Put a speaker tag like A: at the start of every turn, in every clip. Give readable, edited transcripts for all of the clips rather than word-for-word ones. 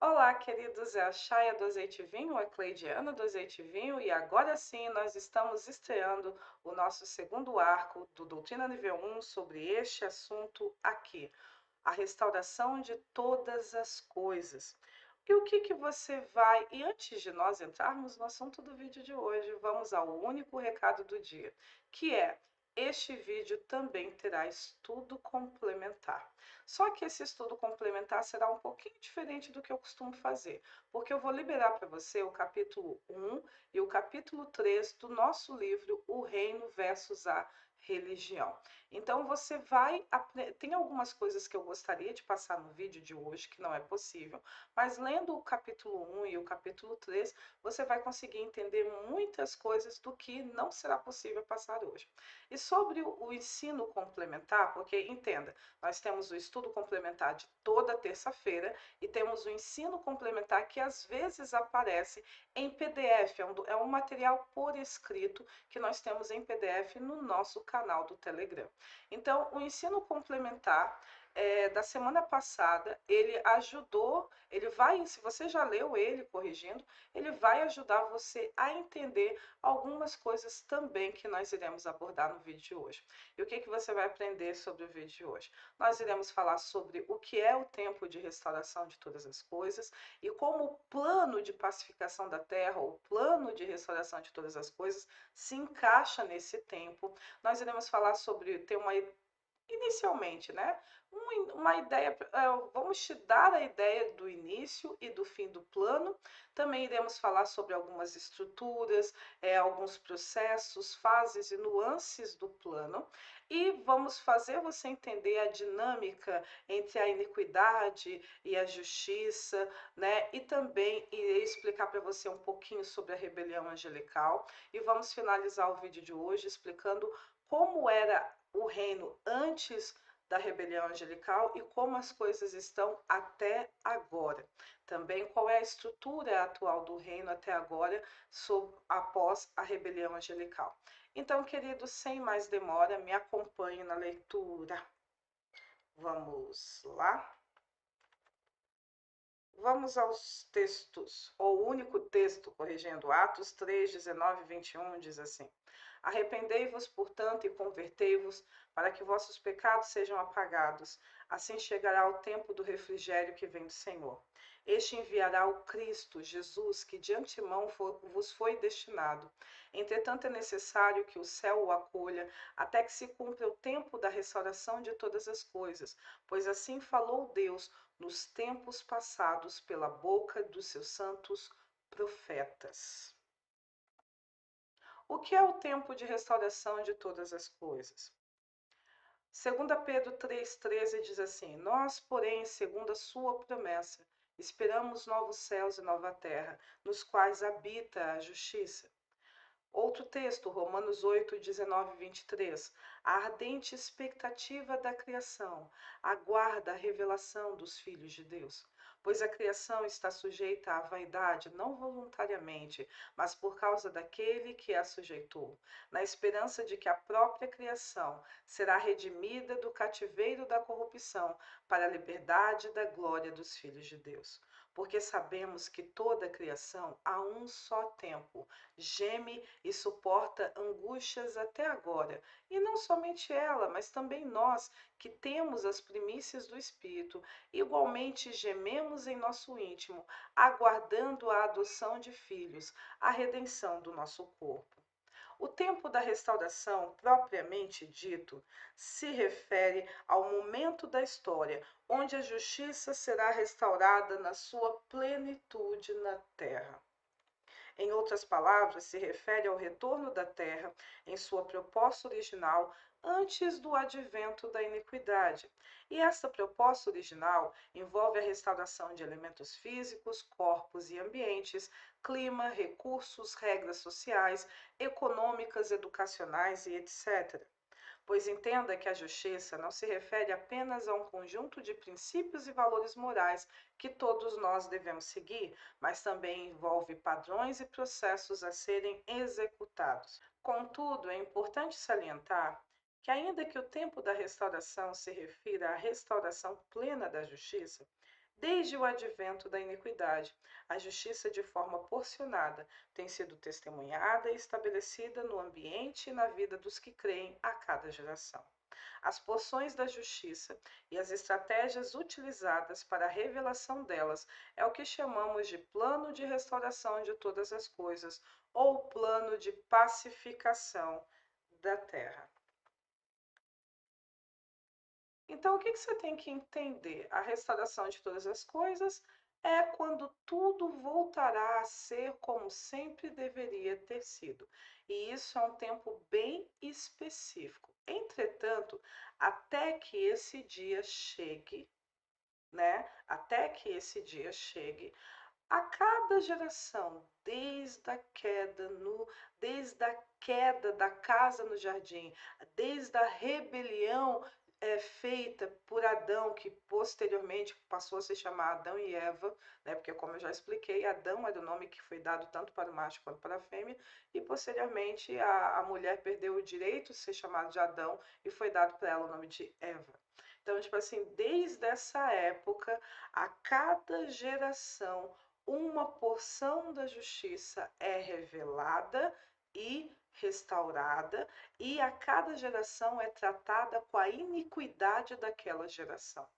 A: Olá, queridos, é a Chaia do Azeite e Vinho, a Cleidiana do Azeite e Vinho, e agora sim nós estamos estreando o nosso segundo arco do Doutrina Nível 1 sobre este assunto aqui, a restauração de todas as coisas. E o que que você vai... E antes de nós entrarmos no assunto do vídeo de hoje, vamos ao único recado do dia, que é: este vídeo também terá estudo complementar. Só que esse estudo complementar será um pouquinho diferente do que eu costumo fazer, porque eu vou liberar para você o capítulo 1 e o capítulo 3 do nosso livro O Reino versus a Religião. Então você vai... Tem algumas coisas que eu gostaria de passar no vídeo de hoje que não é possível, mas lendo o capítulo 1 e o capítulo 3, você vai conseguir entender muitas coisas do que não será possível passar hoje. E sobre o ensino complementar, porque entenda, nós temos o estudo complementar de toda terça-feira e temos o ensino complementar que às vezes aparece em PDF, é um material por escrito que nós temos em PDF no nosso canal do Telegram. Então, o ensino complementar da semana passada, ele ajudou, ele vai, se você já leu ele corrigindo, ele vai ajudar você a entender algumas coisas também que nós iremos abordar no vídeo de hoje. E o que que você vai aprender sobre o vídeo de hoje? Nós iremos falar sobre o que é o tempo de restauração de todas as coisas e como o plano de pacificação da terra, o plano de restauração de todas as coisas, se encaixa nesse tempo. Nós iremos falar sobre ter uma inicialmente, né? Uma ideia, vamos te dar a ideia do início e do fim do plano. Também iremos falar sobre algumas estruturas, alguns processos, fases e nuances do plano. E vamos fazer você entender a dinâmica entre a iniquidade e a justiça, né? E também irei explicar para você um pouquinho sobre a rebelião angelical. E vamos finalizar o vídeo de hoje explicando como era o reino antes da rebelião angelical e como as coisas estão até agora. Também qual é a estrutura atual do reino até agora, após a rebelião angelical. Então, queridos, sem mais demora, me acompanhe na leitura. Vamos lá? Vamos aos textos. O único texto, corrigindo, Atos 3, 19 e 21, diz assim: Arrependei-vos, portanto, e convertei-vos, para que vossos pecados sejam apagados. Assim chegará o tempo do refrigério que vem do Senhor. Este enviará o Cristo, Jesus, que de antemão vos foi destinado. Entretanto, é necessário que o céu o acolha, até que se cumpra o tempo da restauração de todas as coisas, pois assim falou Deus nos tempos passados pela boca dos seus santos profetas. O que é o tempo de restauração de todas as coisas? 2 Pedro 3,13 diz assim: Nós, porém, segundo a sua promessa, esperamos novos céus e nova terra, nos quais habita a justiça. Outro texto, Romanos 8, 19 e 23. A ardente expectativa da criação aguarda a revelação dos filhos de Deus. Pois a criação está sujeita à vaidade, não voluntariamente, mas por causa daquele que a sujeitou, na esperança de que a própria criação será redimida do cativeiro da corrupção para a liberdade da glória dos filhos de Deus. Porque sabemos que toda a criação, a um só tempo, geme e suporta angústias até agora. E não somente ela, mas também nós, que temos as primícias do Espírito, igualmente gememos em nosso íntimo, aguardando a adoção de filhos, a redenção do nosso corpo. O tempo da restauração, propriamente dito, se refere ao momento da história onde a justiça será restaurada na sua plenitude na terra. Em outras palavras, se refere ao retorno da terra em sua proposta original antes do advento da iniquidade. E essa proposta original envolve a restauração de elementos físicos, corpos e ambientes, clima, recursos, regras sociais, econômicas, educacionais e etc. Pois entenda que a justiça não se refere apenas a um conjunto de princípios e valores morais que todos nós devemos seguir, mas também envolve padrões e processos a serem executados. Contudo, é importante salientar que, ainda que o tempo da restauração se refira à restauração plena da justiça, Desde o advento da iniquidade, a justiça de forma porcionada tem sido testemunhada e estabelecida no ambiente e na vida dos que creem a cada geração. As porções da justiça e as estratégias utilizadas para a revelação delas é o que chamamos de plano de restauração de todas as coisas ou plano de pacificação da terra. Então, o que você tem que entender? A restauração de todas as coisas é quando tudo voltará a ser como sempre deveria ter sido. E isso é um tempo bem específico. Entretanto, até que esse dia chegue, né? Até que esse dia chegue, a cada geração, desde a queda da casa no jardim, desde a rebelião feita por Adão, que posteriormente passou a se chamar Adão e Eva, né? Porque como eu já expliquei, Adão era o nome que foi dado tanto para o macho quanto para a fêmea, e posteriormente a mulher perdeu o direito de ser chamada de Adão e foi dado para ela o nome de Eva. Então, tipo assim, desde essa época, a cada geração, uma porção da justiça é revelada e restaurada, e a cada geração é tratada com a iniquidade daquela geração.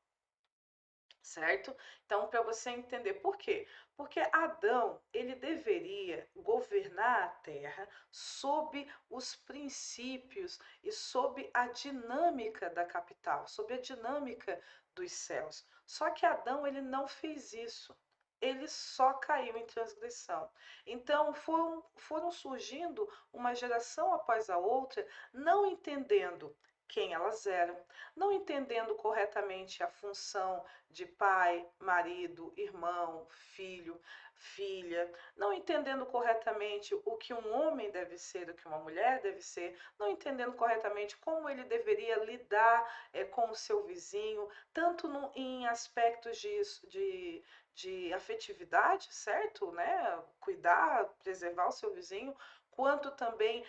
A: Certo? Então, para você entender por quê? Porque Adão, ele deveria governar a terra sob os princípios e sob a dinâmica da capital, sob a dinâmica dos céus. Só que Adão, ele não fez isso. Ele só caiu em transgressão. Então, foram surgindo uma geração após a outra, não entendendo quem elas eram, não entendendo corretamente a função de pai, marido, irmão, filho, filha, não entendendo corretamente o que um homem deve ser, o que uma mulher deve ser, não entendendo corretamente como ele deveria lidar com o seu vizinho, tanto em aspectos de afetividade, certo? Né? Cuidar, preservar o seu vizinho, quanto também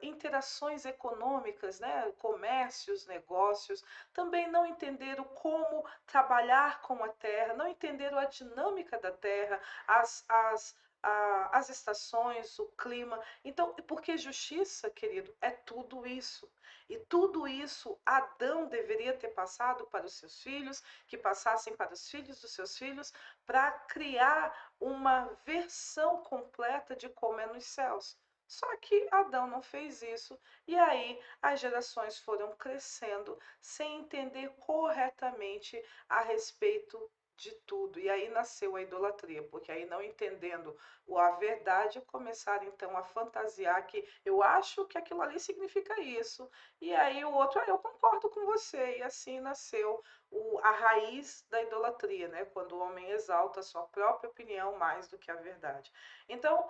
A: interações econômicas, né? Comércios, negócios, também não entenderam como trabalhar com a terra, não entenderam a dinâmica da terra, as estações, o clima. Então, porque justiça, querido, é tudo isso. E tudo isso Adão deveria ter passado para os seus filhos, que passassem para os filhos dos seus filhos, para criar uma versão completa de como é nos céus. Só que Adão não fez isso, e aí as gerações foram crescendo sem entender corretamente a respeito de tudo. E aí nasceu a idolatria, porque aí não entendendo a verdade, começaram então a fantasiar que eu acho que aquilo ali significa isso. E aí o outro, eu concordo com você. E assim nasceu a raiz da idolatria, né? Quando o homem exalta a sua própria opinião mais do que a verdade. Então,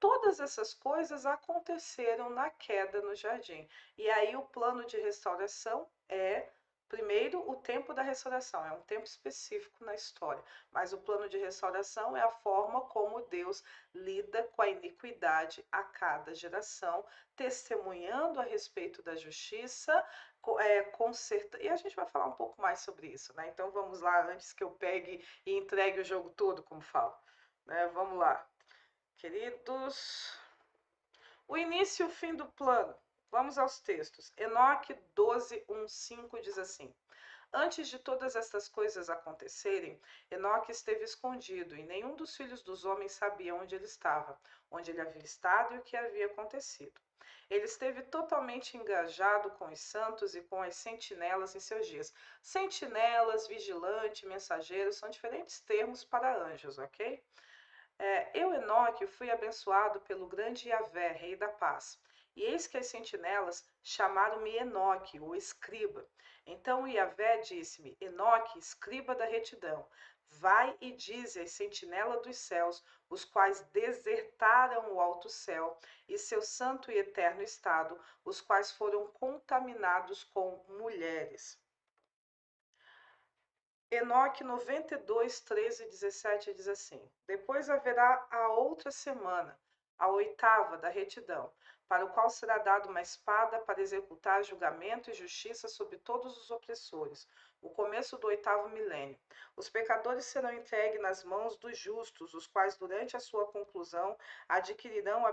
A: todas essas coisas aconteceram na queda no jardim. E aí o plano de restauração é, primeiro, o tempo da restauração, é um tempo específico na história, mas o plano de restauração é a forma como Deus lida com a iniquidade a cada geração, testemunhando a respeito da justiça, conserta. E a gente vai falar um pouco mais sobre isso, né? Então vamos lá, antes que eu pegue e entregue o jogo todo, como falo. Né? Vamos lá. Queridos, o início e o fim do plano. Vamos aos textos. Enoque 12, 1, 5 diz assim: Antes de todas estas coisas acontecerem, Enoque esteve escondido, e nenhum dos filhos dos homens sabia onde ele estava, onde ele havia estado e o que havia acontecido. Ele esteve totalmente engajado com os santos e com as sentinelas em seus dias. Sentinelas, vigilante, mensageiro são diferentes termos para anjos, ok? Eu, Enoque, fui abençoado pelo grande Yahvé, Rei da Paz. E eis que as sentinelas chamaram-me Enoque, o escriba. Então Yahvé disse-me: Enoque, escriba da retidão, vai e dize às sentinelas dos céus, os quais desertaram o alto céu e seu santo e eterno estado, os quais foram contaminados com mulheres. Enoque 92, 13 e 17 diz assim: Depois haverá a outra semana, a oitava da retidão, para o qual será dada uma espada para executar julgamento e justiça sobre todos os opressores, o começo do 8º milênio. Os pecadores serão entregues nas mãos dos justos, os quais, durante a sua conclusão, adquirirão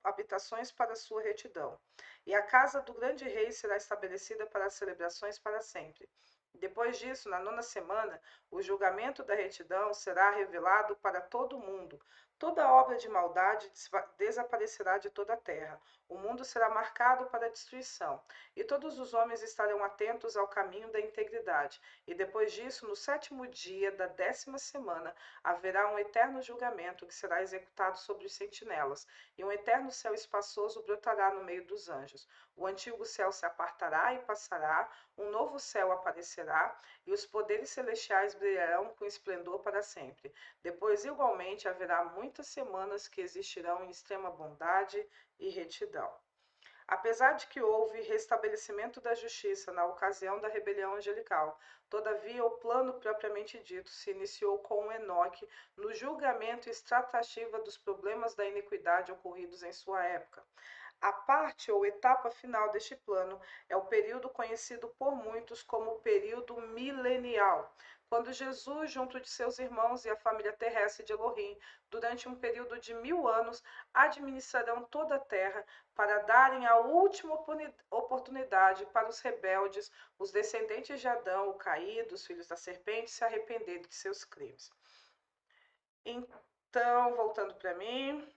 A: habitações para sua retidão. E a casa do grande rei será estabelecida para as celebrações para sempre. Depois disso, na 9ª semana, o julgamento da retidão será revelado para todo o mundo. Toda obra de maldade desaparecerá de toda a terra. O mundo será marcado para a destruição, e todos os homens estarão atentos ao caminho da integridade. E depois disso, no 7º dia da 10ª semana, haverá um eterno julgamento que será executado sobre os sentinelas, e um eterno céu espaçoso brotará no meio dos anjos. O antigo céu se apartará e passará, um novo céu aparecerá, e os poderes celestiais brilharão com esplendor para sempre. Depois, igualmente, haverá muitas semanas que existirão em extrema bondade e retidão. Apesar de que houve restabelecimento da justiça na ocasião da rebelião angelical, todavia o plano propriamente dito se iniciou com Enoque no julgamento e tratativa dos problemas da iniquidade ocorridos em sua época. A parte ou etapa final deste plano é o período conhecido por muitos como o período milenial, quando Jesus, junto de seus irmãos e a família terrestre de Elohim, durante um período de 1000 anos, administrarão toda a terra para darem a última oportunidade para os rebeldes, os descendentes de Adão, o caído, os filhos da serpente, se arrependerem de seus crimes. Então, voltando para mim,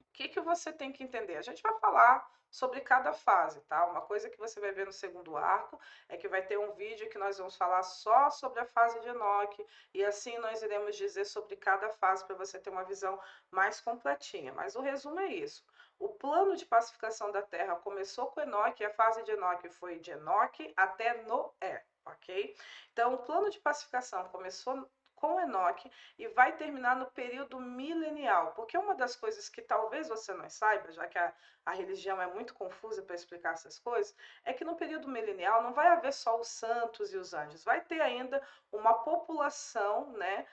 A: o que você tem que entender? A gente vai falar sobre cada fase, tá? Uma coisa que você vai ver no segundo arco é que vai ter um vídeo que nós vamos falar só sobre a fase de Enoque, e assim nós iremos dizer sobre cada fase para você ter uma visão mais completinha. Mas o resumo é isso. O plano de pacificação da Terra começou com Enoque, e a fase de Enoque foi de Enoque até Noé, ok? Então, o plano de pacificação começou com Enoque e vai terminar no período milenial, porque uma das coisas que talvez você não saiba, já que a religião é muito confusa para explicar essas coisas, é que no período milenial não vai haver só os santos e os anjos, vai ter ainda uma população, né,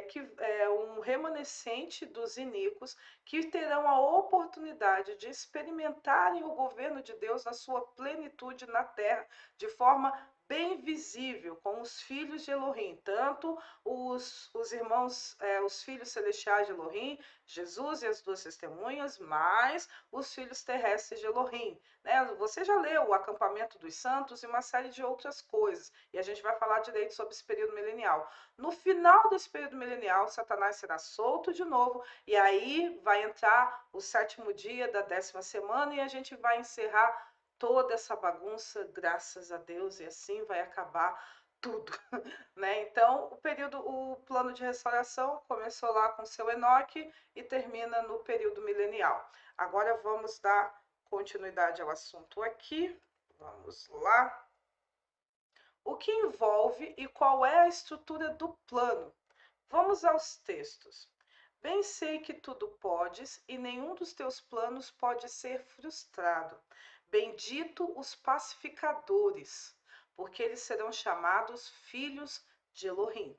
A: que é um remanescente dos iníquos que terão a oportunidade de experimentarem o governo de Deus na sua plenitude na terra, de forma bem visível, com os filhos de Elohim, tanto os irmãos, os filhos celestiais de Elohim, Jesus e as duas testemunhas, mais os filhos terrestres de Elohim. Né? Você já leu o acampamento dos santos e uma série de outras coisas, e a gente vai falar direito sobre esse período milenial. No final desse período milenial, Satanás será solto de novo, e aí vai entrar o 7º dia da 10ª semana, e a gente vai encerrar toda essa bagunça, graças a Deus, e assim vai acabar tudo, né? Então, o plano de restauração começou lá com seu Enoque e termina no período milenial. Agora vamos dar continuidade ao assunto aqui. Vamos lá. O que envolve e qual é a estrutura do plano? Vamos aos textos. Bem sei que tudo podes e nenhum dos teus planos pode ser frustrado. Bendito os pacificadores, porque eles serão chamados filhos de Elohim.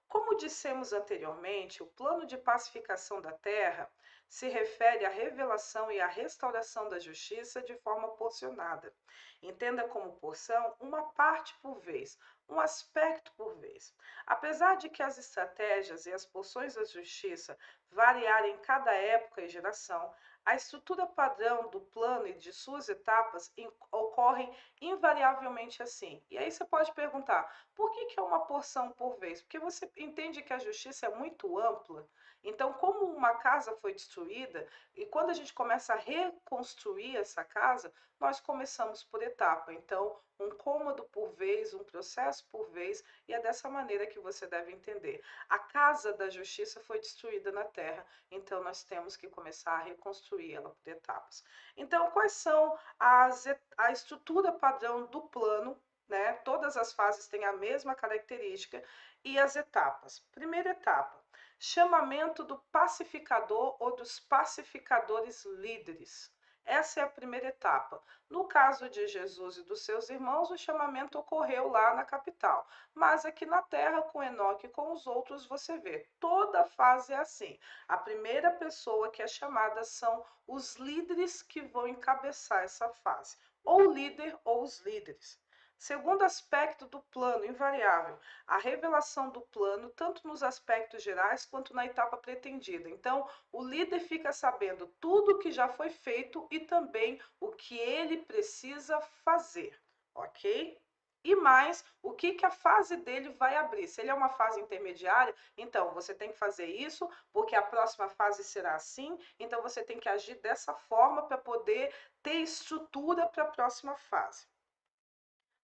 A: Como dissemos anteriormente, o plano de pacificação da terra se refere à revelação e à restauração da justiça de forma porcionada. Entenda como porção uma parte por vez, um aspecto por vez. Apesar de que as estratégias e as porções da justiça variarem em cada época e geração, a estrutura padrão do plano e de suas etapas ocorrem invariavelmente assim. E aí você pode perguntar, por que é uma porção por vez? Porque você entende que a justiça é muito ampla. Então, como uma casa foi destruída, e quando a gente começa a reconstruir essa casa, nós começamos por etapa. Então, um cômodo por vez, um processo por vez, e é dessa maneira que você deve entender. A casa da justiça foi destruída na terra, então nós temos que começar a reconstruí-la por etapas. Então, quais são a estrutura padrão do plano, né? Todas as fases têm a mesma característica, e as etapas. Primeira etapa, chamamento do pacificador ou dos pacificadores líderes. Essa é a primeira etapa. No caso de Jesus e dos seus irmãos, o chamamento ocorreu lá na capital. Mas aqui na terra, com Enoque e com os outros, você vê, toda fase é assim. A primeira pessoa que é chamada são os líderes que vão encabeçar essa fase. Ou o líder ou os líderes. Segundo aspecto do plano invariável, a revelação do plano, tanto nos aspectos gerais quanto na etapa pretendida. Então, o líder fica sabendo tudo o que já foi feito e também o que ele precisa fazer, ok? E mais, o que, que a fase dele vai abrir. Se ele é uma fase intermediária, então você tem que fazer isso, porque a próxima fase será assim, então você tem que agir dessa forma para poder ter estrutura para a próxima fase.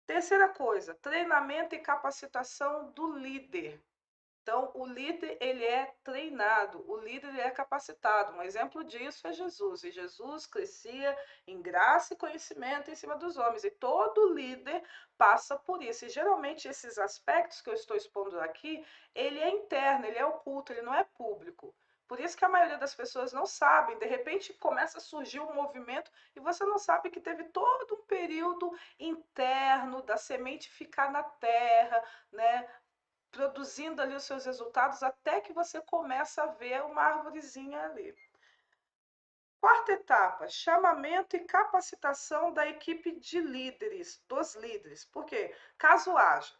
A: Terceira coisa, treinamento e capacitação do líder. Então, o líder ele é treinado, o líder ele é capacitado. Um exemplo disso é Jesus. E Jesus crescia em graça e conhecimento em cima dos homens. E todo líder passa por isso. E geralmente esses aspectos que eu estou expondo aqui, ele é interno, ele é oculto, ele não é público. Por isso que a maioria das pessoas não sabem. De repente começa a surgir um movimento e você não sabe que teve todo um período interno da semente ficar na terra, né? Produzindo ali os seus resultados até que você começa a ver uma arvorezinha ali. Quarta etapa, chamamento e capacitação da equipe de líderes, dos líderes. Por quê? Caso haja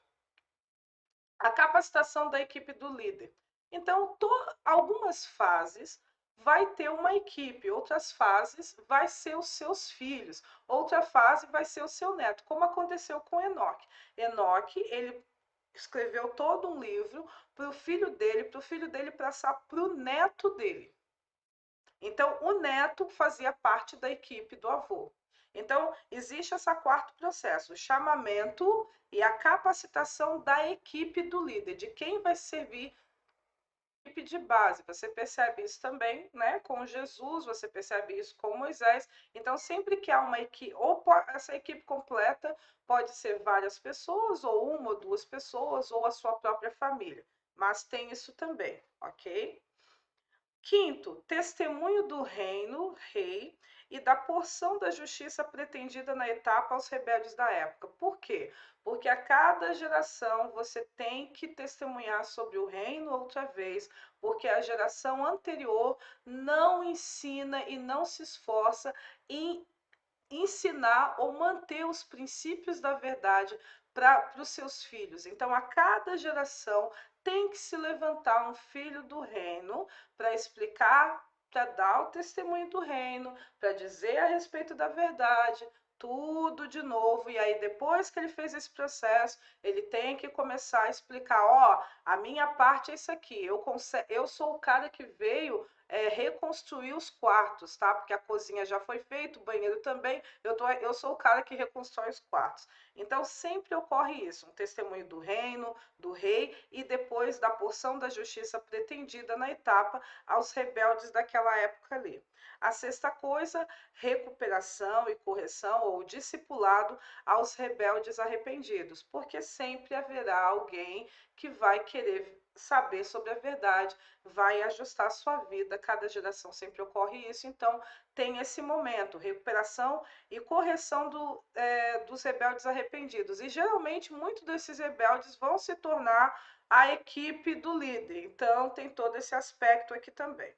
A: a capacitação da equipe do líder. Então, algumas fases vai ter uma equipe, outras fases vai ser os seus filhos, outra fase vai ser o seu neto, como aconteceu com Enoque. Enoque, ele escreveu todo um livro para o filho dele passar para o neto dele. Então, o neto fazia parte da equipe do avô. Então, existe esse quarto processo, o chamamento e a capacitação da equipe do líder, de quem vai servir a equipe de base. Você percebe isso também, né, com Jesus, você percebe isso com Moisés. Então, sempre que há uma equipe, ou essa equipe completa pode ser várias pessoas, ou uma ou duas pessoas, ou a sua própria família. Mas tem isso também, ok? Quinto, testemunho do reino, rei, e da porção da justiça pretendida na etapa aos rebeldes da época. Por quê? Porque a cada geração você tem que testemunhar sobre o reino outra vez, porque a geração anterior não ensina e não se esforça em ensinar ou manter os princípios da verdade para os seus filhos. Então, a cada geração tem que se levantar um filho do reino para explicar, para dar o testemunho do reino, para dizer a respeito da verdade, tudo de novo. E aí, depois que ele fez esse processo, ele tem que começar a explicar: ó, a minha parte é isso aqui, eu sou o cara que veio reconstruir os quartos, tá? Porque a cozinha já foi feita, o banheiro também. Eu sou o cara que reconstrói os quartos. Então, sempre ocorre isso: um testemunho do reino, do rei, e depois da porção da justiça pretendida na etapa aos rebeldes daquela época ali. A sexta coisa, recuperação e correção ou discipulado aos rebeldes arrependidos, porque sempre haverá alguém que vai querer saber sobre a verdade, vai ajustar a sua vida, cada geração sempre ocorre isso, então tem esse momento, recuperação e correção dos rebeldes arrependidos. E geralmente muitos desses rebeldes vão se tornar a equipe do líder, então tem todo esse aspecto aqui também.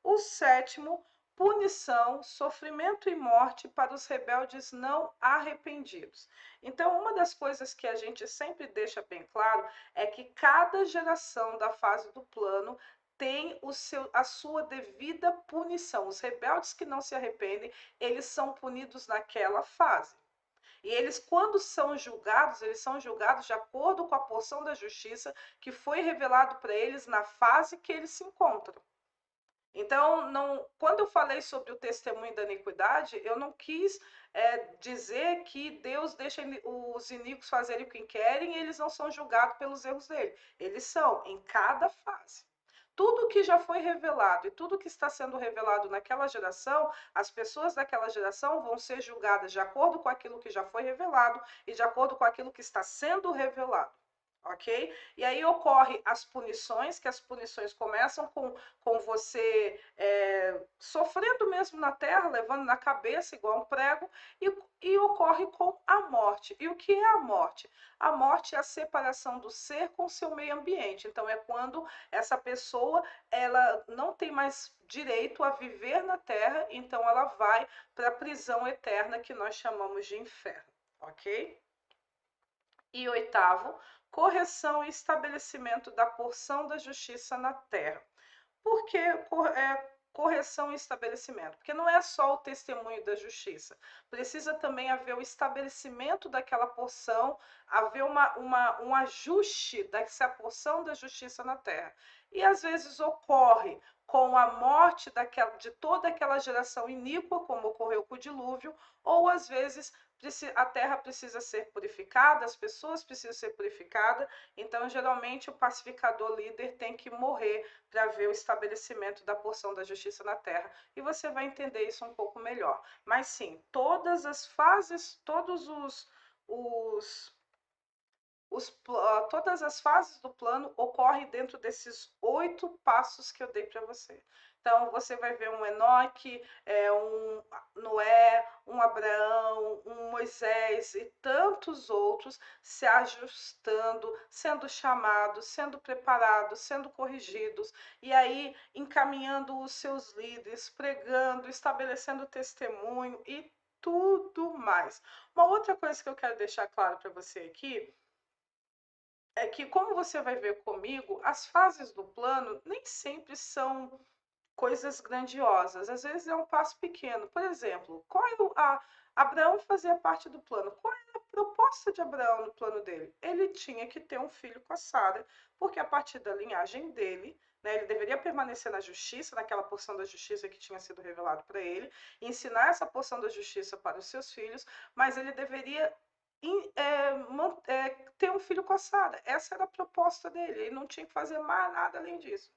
A: O sétimo, punição, sofrimento e morte para os rebeldes não arrependidos. Então, uma das coisas que a gente sempre deixa bem claro é que cada geração da fase do plano tem a sua devida punição. Os rebeldes que não se arrependem, eles são punidos naquela fase. E eles, quando são julgados, eles são julgados de acordo com a porção da justiça que foi revelado para eles na fase que eles se encontram. Então, não, quando eu falei sobre o testemunho da iniquidade, eu não quis dizer que Deus deixa os iníquos fazerem o que querem e eles não são julgados pelos erros dele. Eles são em cada fase. Tudo que já foi revelado e tudo que está sendo revelado naquela geração, as pessoas daquela geração vão ser julgadas de acordo com aquilo que já foi revelado e de acordo com aquilo que está sendo revelado. Ok? E aí ocorre as punições, que as punições começam com você sofrendo mesmo na terra, levando na cabeça igual um prego, e ocorre com a morte. E o que é a morte? A morte é a separação do ser com o seu meio ambiente. Então é quando essa pessoa ela não tem mais direito a viver na terra, então ela vai para a prisão eterna que nós chamamos de inferno. Ok? E oitavo, correção e estabelecimento da porção da justiça na terra. Por que correção e estabelecimento? Porque não é só o testemunho da justiça, precisa também haver o estabelecimento daquela porção, haver um ajuste dessa porção da justiça na terra. E às vezes ocorre com a morte de toda aquela geração iníqua, como ocorreu com o dilúvio, ou às vezes a terra precisa ser purificada, as pessoas precisam ser purificadas, então geralmente o pacificador líder tem que morrer para ver o estabelecimento da porção da justiça na terra. E você vai entender isso um pouco melhor. Mas sim, todas as fases, todas as fases do plano ocorrem dentro desses 8 passos que eu dei para você. Então, você vai ver um Enoque, um Noé, um Abraão, um Moisés e tantos outros se ajustando, sendo chamados, sendo preparados, sendo corrigidos, e aí encaminhando os seus líderes, pregando, estabelecendo testemunho e tudo mais. Uma outra coisa que eu quero deixar claro para você aqui é que, como você vai ver comigo, as fases do plano nem sempre são coisas grandiosas, às vezes é um passo pequeno. Por exemplo, Abraão fazia parte do plano. Qual era a proposta de Abraão no plano dele? Ele tinha que ter um filho com a Sara, porque a partir da linhagem dele, né, ele deveria permanecer na justiça, naquela porção da justiça que tinha sido revelado para ele, ensinar essa porção da justiça para os seus filhos, mas ele deveria ter um filho com a Sara. Essa era a proposta dele, ele não tinha que fazer mais nada além disso.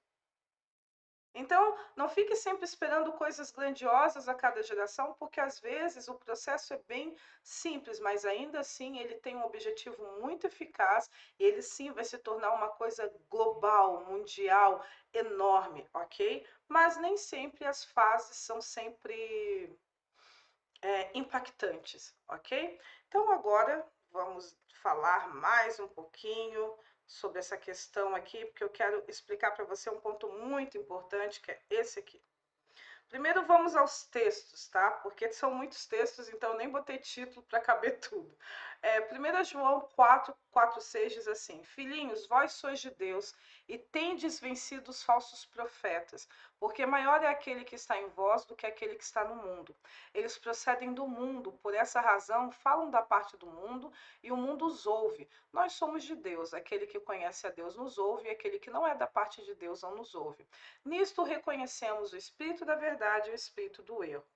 A: Então, não fique sempre esperando coisas grandiosas a cada geração, porque às vezes o processo é bem simples, mas ainda assim ele tem um objetivo muito eficaz e ele sim vai se tornar uma coisa global, mundial, enorme, ok? Mas nem sempre as fases são sempre impactantes, ok? Então agora vamos falar mais um pouquinho sobre essa questão aqui, porque eu quero explicar para você um ponto muito importante, que é esse aqui. Primeiro vamos aos textos, tá? Porque são muitos textos, então nem botei título para caber tudo. 1 João 4, 4, 6 diz assim: Filhinhos, vós sois de Deus e tendes vencido os falsos profetas, porque maior é aquele que está em vós do que aquele que está no mundo. Eles procedem do mundo, por essa razão falam da parte do mundo e o mundo os ouve. Nós somos de Deus, aquele que conhece a Deus nos ouve e aquele que não é da parte de Deus não nos ouve. Nisto reconhecemos o espírito da verdade e o espírito do erro.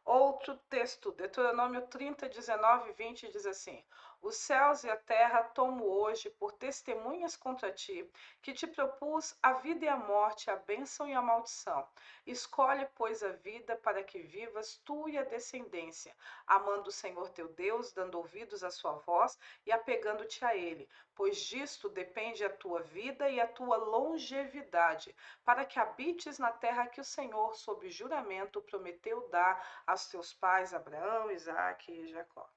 A: Outro texto, Deuteronômio 30, 19 e 20, diz assim: Os céus e a terra tomo hoje por testemunhas contra ti, que te propus a vida e a morte, a bênção e a maldição. Escolhe, pois, a vida para que vivas tu e a descendência, amando o Senhor teu Deus, dando ouvidos à sua voz e apegando-te a ele, pois disto depende a tua vida e a tua longevidade, para que habites na terra que o Senhor, sob juramento, prometeu dar aos teus pais Abraão, Isaque e Jacó.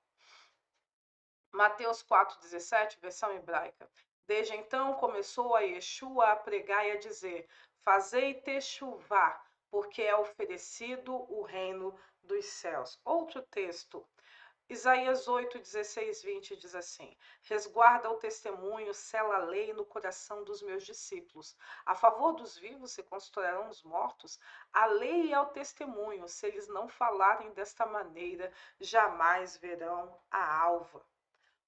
A: Mateus 4,17, versão hebraica. Desde então começou a Yeshua a pregar e a dizer: Fazei techuvá, porque é oferecido o reino dos céus. Outro texto, Isaías 8, 16, 20 diz assim: Resguarda o testemunho, sela a lei no coração dos meus discípulos. A favor dos vivos se consultarão os mortos. A lei é o testemunho. Se eles não falarem desta maneira, jamais verão a alva.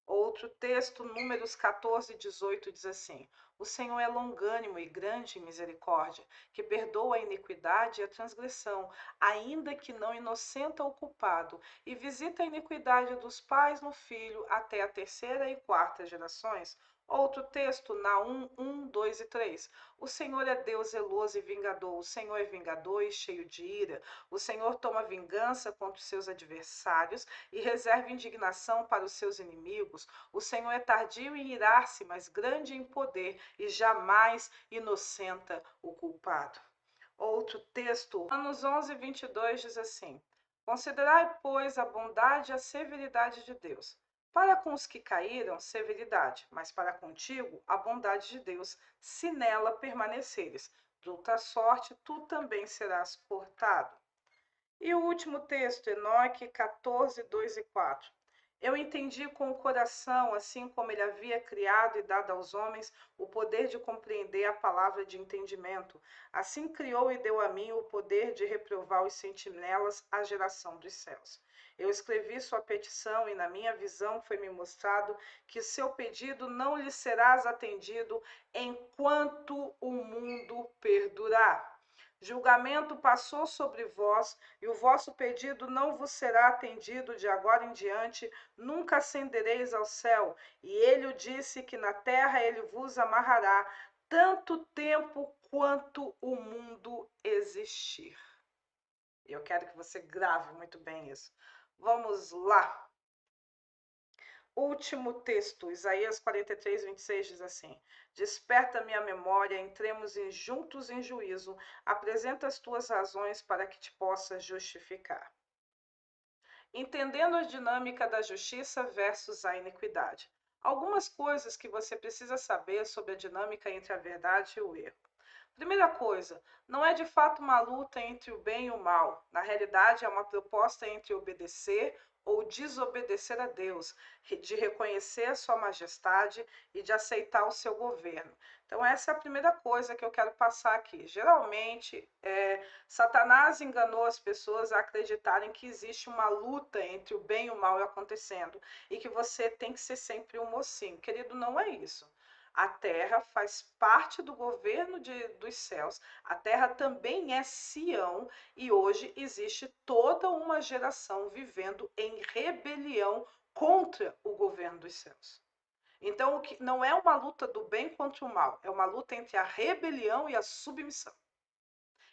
A: Outro texto, Números 14, 18, diz assim: O Senhor é longânimo e grande em misericórdia, que perdoa a iniquidade e a transgressão, ainda que não inocenta o culpado, e visita a iniquidade dos pais no filho até a terceira e quarta gerações. Outro texto, Naum 1, 2 e 3. O Senhor é Deus zeloso e vingador, o Senhor é vingador e cheio de ira. O Senhor toma vingança contra os seus adversários e reserva indignação para os seus inimigos. O Senhor é tardio em irar-se, mas grande em poder, e jamais inocenta o culpado. Outro texto, Romanos 11, 22, diz assim: Considerai, pois, a bondade e a severidade de Deus. Para com os que caíram, severidade, mas para contigo, a bondade de Deus, se nela permaneceres. De outra sorte, tu também serás cortado. E o último texto, Enoque 14, 2 e 4. Eu entendi com o coração, assim como ele havia criado e dado aos homens o poder de compreender a palavra de entendimento. Assim criou e deu a mim o poder de reprovar os sentinelas à geração dos céus. Eu escrevi sua petição e na minha visão foi-me mostrado que seu pedido não lhe serás atendido enquanto o mundo perdurar. Julgamento passou sobre vós, e o vosso pedido não vos será atendido de agora em diante, nunca ascendereis ao céu. E ele o disse que na terra ele vos amarrará, tanto tempo quanto o mundo existir. Eu quero que você grave muito bem isso. Vamos lá. Último texto, Isaías 43, 26 diz assim: Desperta-me a memória, entremos juntos em juízo, apresenta as tuas razões para que te possas justificar. Entendendo a dinâmica da justiça versus a iniquidade. Algumas coisas que você precisa saber sobre a dinâmica entre a verdade e o erro. Primeira coisa, não é de fato uma luta entre o bem e o mal. Na realidade, é uma proposta entre obedecer ou desobedecer a Deus, de reconhecer a sua majestade e de aceitar o seu governo. Então, essa é a primeira coisa que eu quero passar aqui. Geralmente, Satanás enganou as pessoas a acreditarem que existe uma luta entre o bem e o mal acontecendo e que você tem que ser sempre um mocinho. Querido, não é isso. A terra faz parte do governo dos céus. A terra também é Sião e hoje existe toda uma geração vivendo em rebelião contra o governo dos céus. Então, o que não é uma luta do bem contra o mal, é uma luta entre a rebelião e a submissão.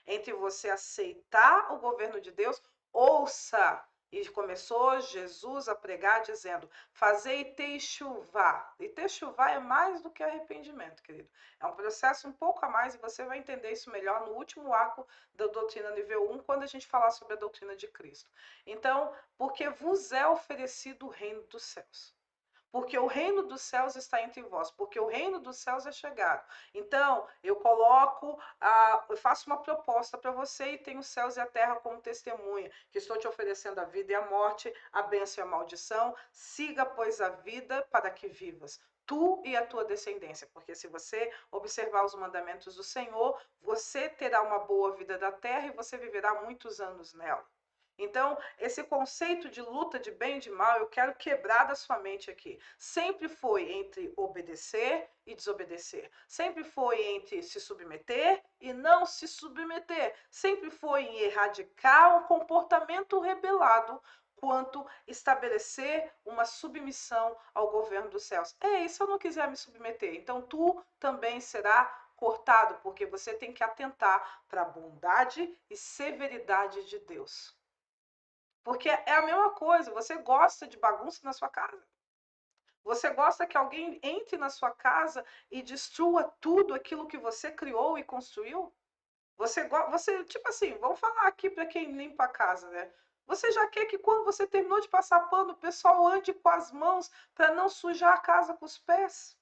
A: Entre você aceitar o governo de Deus, ouça. E começou Jesus a pregar dizendo: Fazei techuvá. E techuvá é mais do que arrependimento, querido. É um processo um pouco a mais e você vai entender isso melhor no último arco da doutrina nível 1, quando a gente falar sobre a doutrina de Cristo. Então, porque vos é oferecido o reino dos céus. Porque o reino dos céus está entre vós, porque o reino dos céus é chegado. Então, eu faço uma proposta para você e tenho os céus e a terra como testemunha, que estou te oferecendo a vida e a morte, a bênção e a maldição. Siga, pois, a vida para que vivas, tu e a tua descendência, porque se você observar os mandamentos do Senhor, você terá uma boa vida da terra e você viverá muitos anos nela. Então, esse conceito de luta de bem e de mal, eu quero quebrar da sua mente aqui. Sempre foi entre obedecer e desobedecer. Sempre foi entre se submeter e não se submeter. Sempre foi em erradicar um comportamento rebelado quanto estabelecer uma submissão ao governo dos céus. E se eu não quiser me submeter, então tu também será cortado, porque você tem que atentar para a bondade e severidade de Deus. Porque é a mesma coisa, você gosta de bagunça na sua casa. Você gosta que alguém entre na sua casa e destrua tudo aquilo que você criou e construiu? Você tipo assim, vamos falar aqui para quem limpa a casa, né? Você já quer que quando você terminou de passar pano, o pessoal ande com as mãos para não sujar a casa com os pés?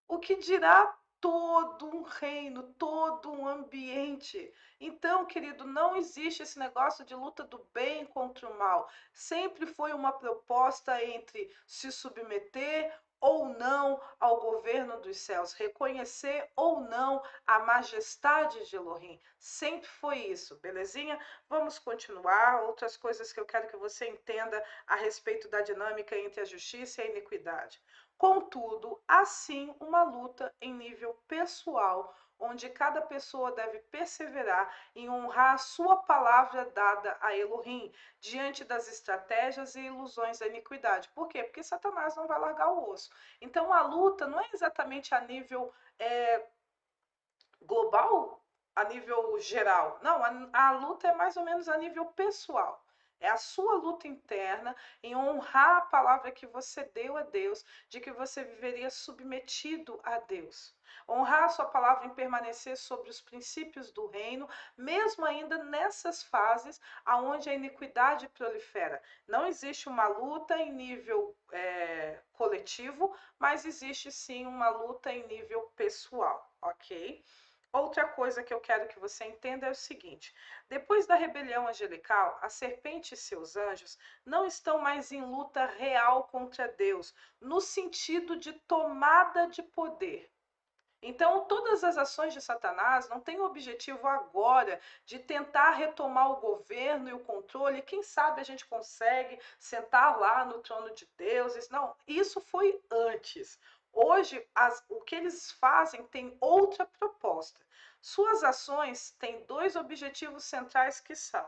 A: O que dirá todo um reino, todo um ambiente? Então, querido, não existe esse negócio de luta do bem contra o mal. Sempre foi uma proposta entre se submeter ou não ao governo dos céus, reconhecer ou não a majestade de Elohim. Sempre foi isso, belezinha? Vamos continuar. Outras coisas que eu quero que você entenda a respeito da dinâmica entre a justiça e a iniquidade. Contudo, há sim uma luta em nível pessoal, onde cada pessoa deve perseverar em honrar a sua palavra dada a Elohim, diante das estratégias e ilusões da iniquidade. Por quê? Porque Satanás não vai largar o osso. Então, a luta não é exatamente a nível global, a nível geral. Não, a luta é mais ou menos a nível pessoal. É a sua luta interna em honrar a palavra que você deu a Deus, de que você viveria submetido a Deus. Honrar a sua palavra em permanecer sobre os princípios do reino, mesmo ainda nessas fases aonde a iniquidade prolifera. Não existe uma luta em nível coletivo, mas existe sim uma luta em nível pessoal, ok? Outra coisa que eu quero que você entenda é o seguinte: depois da rebelião angelical, a serpente e seus anjos não estão mais em luta real contra Deus, no sentido de tomada de poder. Então, todas as ações de Satanás não têm o objetivo agora de tentar retomar o governo e o controle. Quem sabe a gente consegue sentar lá no trono de Deus. Não, isso foi antes. Hoje, o que eles fazem tem outra proposta. Suas ações têm dois objetivos centrais que são: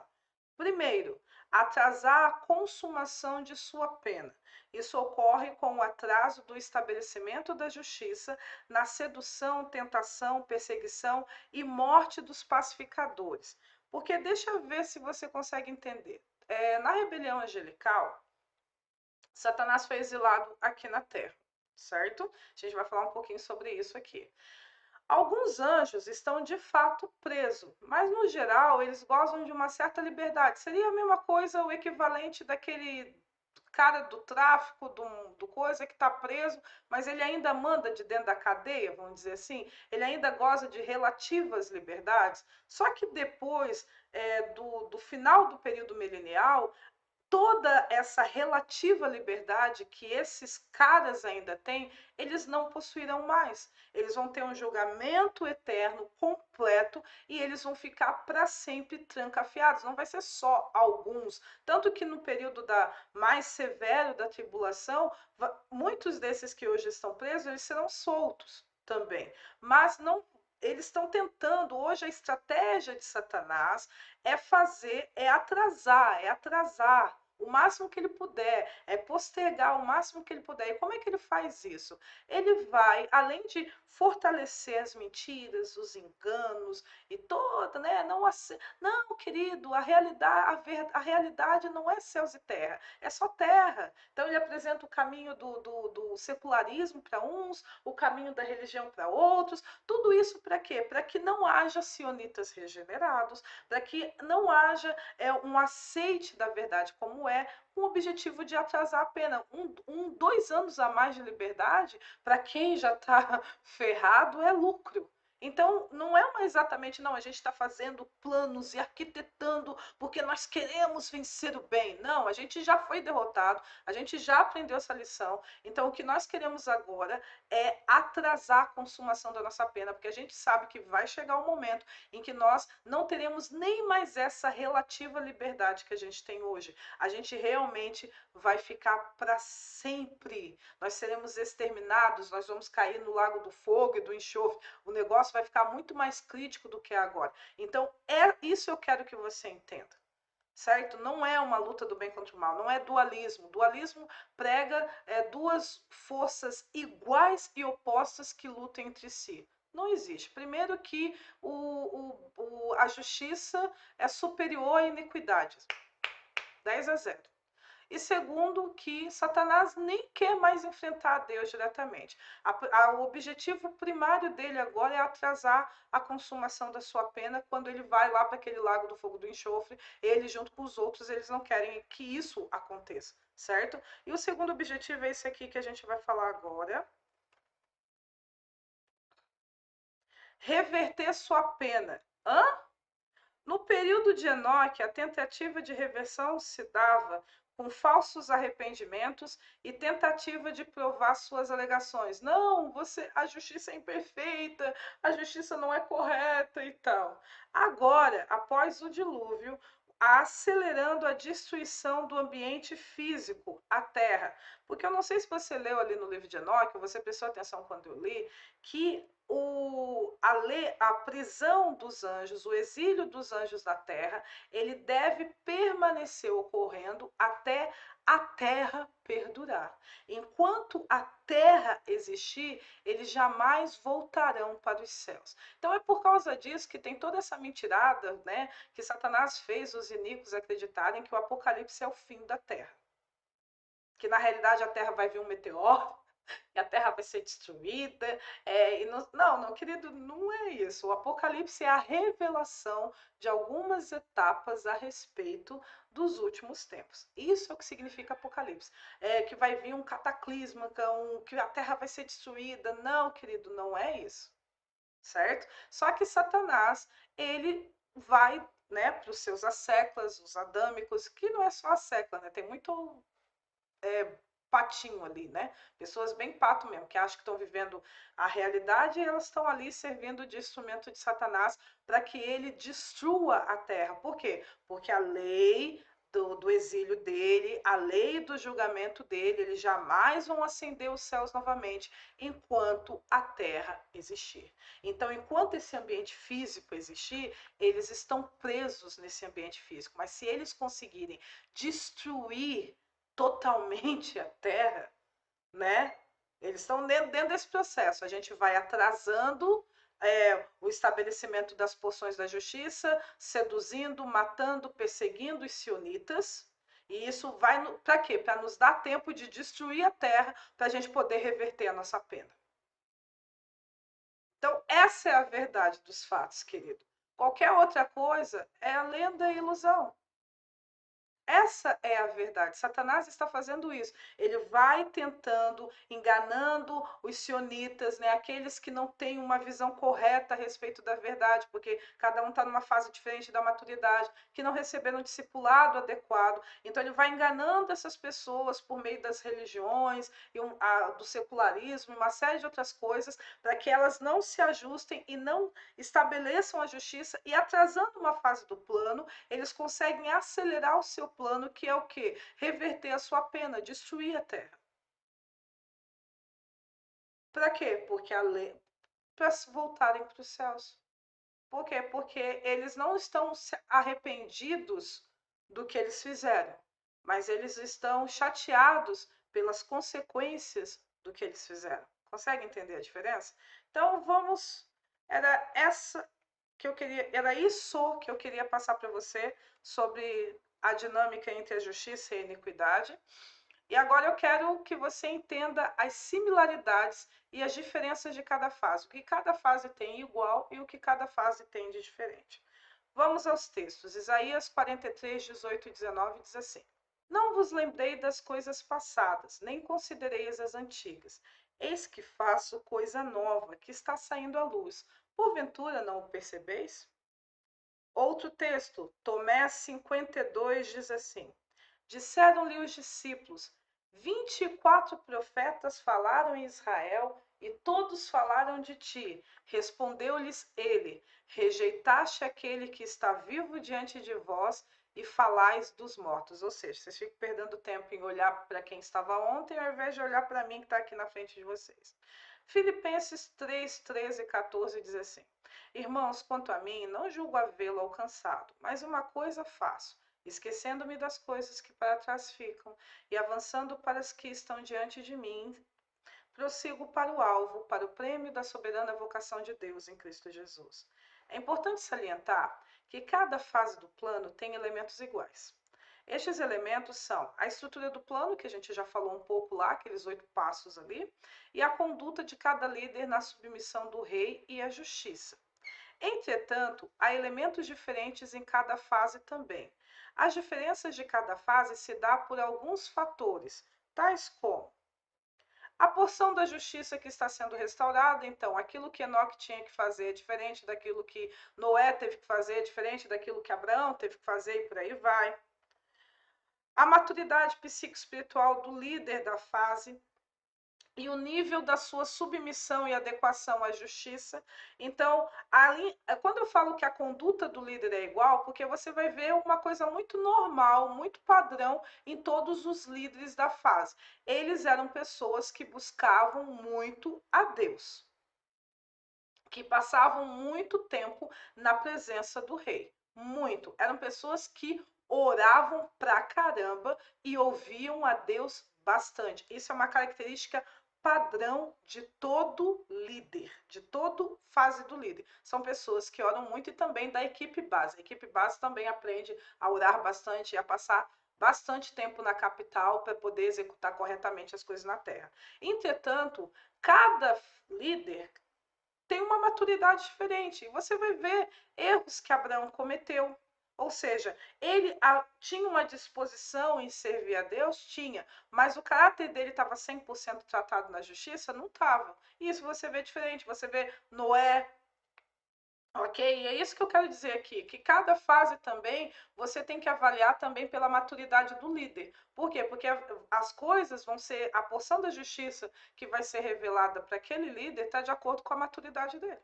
A: primeiro, atrasar a consumação de sua pena. Isso ocorre com o atraso do estabelecimento da justiça na sedução, tentação, perseguição e morte dos pacificadores. Porque deixa eu ver se você consegue entender. Na rebelião angelical, Satanás foi exilado aqui na Terra, certo? A gente vai falar um pouquinho sobre isso aqui. Alguns anjos estão de fato presos, mas no geral eles gozam de uma certa liberdade. Seria a mesma coisa, o equivalente daquele cara do tráfico, do coisa que está preso, mas ele ainda manda de dentro da cadeia, vamos dizer assim, ele ainda goza de relativas liberdades. Só que depois do final do período milenial, toda essa relativa liberdade que esses caras ainda têm, eles não possuirão mais. Eles vão ter um julgamento eterno completo e eles vão ficar para sempre trancafiados. Não vai ser só alguns. Tanto que no período mais severo da tribulação, muitos desses que hoje estão presos, eles serão soltos também. Mas não eles estão tentando, hoje a estratégia de Satanás é atrasar o máximo que ele puder, é postergar o máximo que ele puder. E como é que ele faz isso? Ele vai, além de fortalecer as mentiras, os enganos e toda, né? Não, querido, a realidade não é céus e terra, é só terra. Então ele apresenta o caminho do secularismo para uns, o caminho da religião para outros. Tudo isso para quê? Para que não haja sionitas regenerados, para que não haja um aceite da verdade como com o objetivo de atrasar a pena. 2 anos a mais de liberdade, para quem já está ferrado, é lucro. Então, não é exatamente, não, a gente está fazendo planos e arquitetando porque nós queremos vencer o bem. Não, a gente já foi derrotado, a gente já aprendeu essa lição. Então, o que nós queremos agora é atrasar a consumação da nossa pena, porque a gente sabe que vai chegar um momento em que nós não teremos nem mais essa relativa liberdade que a gente tem hoje. A gente realmente vai ficar para sempre. Nós seremos exterminados, nós vamos cair no lago do fogo e do enxofre. O negócio vai ficar muito mais crítico do que é agora. Então, isso eu quero que você entenda. Certo? Não é uma luta do bem contra o mal, não é dualismo. Dualismo prega duas forças iguais e opostas que lutam entre si. Não existe. Primeiro que a justiça é superior à iniquidade. 10-0. E segundo, que Satanás nem quer mais enfrentar Deus diretamente. O objetivo primário dele agora é atrasar a consumação da sua pena. Quando ele vai lá para aquele lago do fogo do enxofre, ele junto com os outros, eles não querem que isso aconteça, certo? E o segundo objetivo é esse aqui que a gente vai falar agora. Reverter sua pena. Hã? No período de Enoque, a tentativa de reversão se dava com falsos arrependimentos e tentativa de provar suas alegações. Não, a justiça é imperfeita, a justiça não é correta e tal. Agora, após o dilúvio, acelerando a destruição do ambiente físico, a terra. Porque eu não sei se você leu ali no livro de Enoque, você prestou atenção quando eu li, que a prisão dos anjos, o exílio dos anjos na terra, ele deve permanecer ocorrendo até a terra perdurar. Enquanto a terra existir, eles jamais voltarão para os céus. Então é por causa disso que tem toda essa mentirada, né, que Satanás fez os iníquos acreditarem que o Apocalipse é o fim da terra. Que na realidade a terra vai vir um meteoro, e a Terra vai ser destruída. Não, querido, não é isso. O Apocalipse é a revelação de algumas etapas a respeito dos últimos tempos. Isso é o que significa Apocalipse. Que vai vir um cataclisma, que a Terra vai ser destruída. Não, querido, não é isso. certo? Só que Satanás, ele vai, né, para os seus asseclas, os adâmicos, que não é só a secla, né? Tem muito patinho ali, né? Pessoas bem pato mesmo, que acham que estão vivendo a realidade e elas estão ali servindo de instrumento de Satanás para que ele destrua a terra. Por quê? Porque a lei do exílio dele, a lei do julgamento dele, eles jamais vão acender os céus novamente enquanto a terra existir. Então, enquanto esse ambiente físico existir, eles estão presos nesse ambiente físico. Mas se eles conseguirem destruir totalmente a terra, né? Eles estão dentro desse processo. A gente vai atrasando o estabelecimento das porções da justiça, seduzindo, matando, perseguindo os sionitas. E isso vai para quê? Para nos dar tempo de destruir a terra, para a gente poder reverter a nossa pena. Então, essa é a verdade dos fatos, querido. Qualquer outra coisa é a lenda e ilusão. Essa é a verdade. Satanás está fazendo isso. Ele vai tentando, enganando os sionitas, né? Aqueles que não têm uma visão correta a respeito da verdade, porque cada um está numa fase diferente da maturidade, que não receberam um discipulado adequado. Então ele vai enganando essas pessoas por meio das religiões, do secularismo e uma série de outras coisas, para que elas não se ajustem e não estabeleçam a justiça, e atrasando uma fase do plano, eles conseguem acelerar o seu plano, que é o quê? Reverter a sua pena, destruir a terra. Para quê? Porque a lei, para voltarem para os céus. Por quê? Porque eles não estão arrependidos do que eles fizeram, mas eles estão chateados pelas consequências do que eles fizeram. Consegue entender a diferença? Então vamos, era essa que eu queria, era isso que eu queria passar para você sobre a dinâmica entre a justiça e a iniquidade. E agora eu quero que você entenda as similaridades e as diferenças de cada fase, o que cada fase tem igual e o que cada fase tem de diferente. Vamos aos textos. Isaías 43, 18 e 19 diz assim: Não vos lembrei das coisas passadas, nem considereis as antigas. Eis que faço coisa nova, que está saindo à luz. Porventura não o percebeis? Outro texto, Tomé 52, diz assim: Disseram-lhe os discípulos: 24 profetas falaram em Israel e todos falaram de ti. Respondeu-lhes ele: Rejeitaste aquele que está vivo diante de vós e falais dos mortos. Ou seja, vocês ficam perdendo tempo em olhar para quem estava ontem ao invés de olhar para mim que está aqui na frente de vocês. Filipenses 3, 13 e 14 diz assim: Irmãos, quanto a mim, não julgo havê-lo alcançado, mas uma coisa faço, esquecendo-me das coisas que para trás ficam e avançando para as que estão diante de mim, prossigo para o alvo, para o prêmio da soberana vocação de Deus em Cristo Jesus. É importante salientar que cada fase do plano tem elementos iguais. Estes elementos são a estrutura do plano, que a gente já falou um pouco lá, aqueles 8 passos ali, e a conduta de cada líder na submissão do rei e a justiça. Entretanto, há elementos diferentes em cada fase também. As diferenças de cada fase se dá por alguns fatores, tais como a porção da justiça que está sendo restaurada, então aquilo que Enoque tinha que fazer é diferente daquilo que Noé teve que fazer, é diferente daquilo que Abraão teve que fazer e por aí vai. A maturidade psicoespiritual do líder da fase e o nível da sua submissão e adequação à justiça. Então, ali, quando eu falo que a conduta do líder é igual, porque você vai ver uma coisa muito normal, muito padrão em todos os líderes da fase. Eles eram pessoas que buscavam muito a Deus, que passavam muito tempo na presença do rei. Muito. Eram pessoas que oravam pra caramba e ouviam a Deus bastante. Isso é uma característica padrão de todo líder, de toda fase do líder. São pessoas que oram muito e também da equipe base. A equipe base também aprende a orar bastante e a passar bastante tempo na capital para poder executar corretamente as coisas na terra. Entretanto, cada líder tem uma maturidade diferente. Você vai ver erros que Abraão cometeu. Ou seja, ele tinha uma disposição em servir a Deus? Tinha, mas o caráter dele estava 100% tratado na justiça? Não estava. Isso você vê diferente. Você vê Noé, Ok? E é isso que eu quero dizer aqui, que cada fase também você tem que avaliar também pela maturidade do líder. Por quê? Porque as coisas vão ser, a porção da justiça que vai ser revelada para aquele líder está de acordo com a maturidade dele.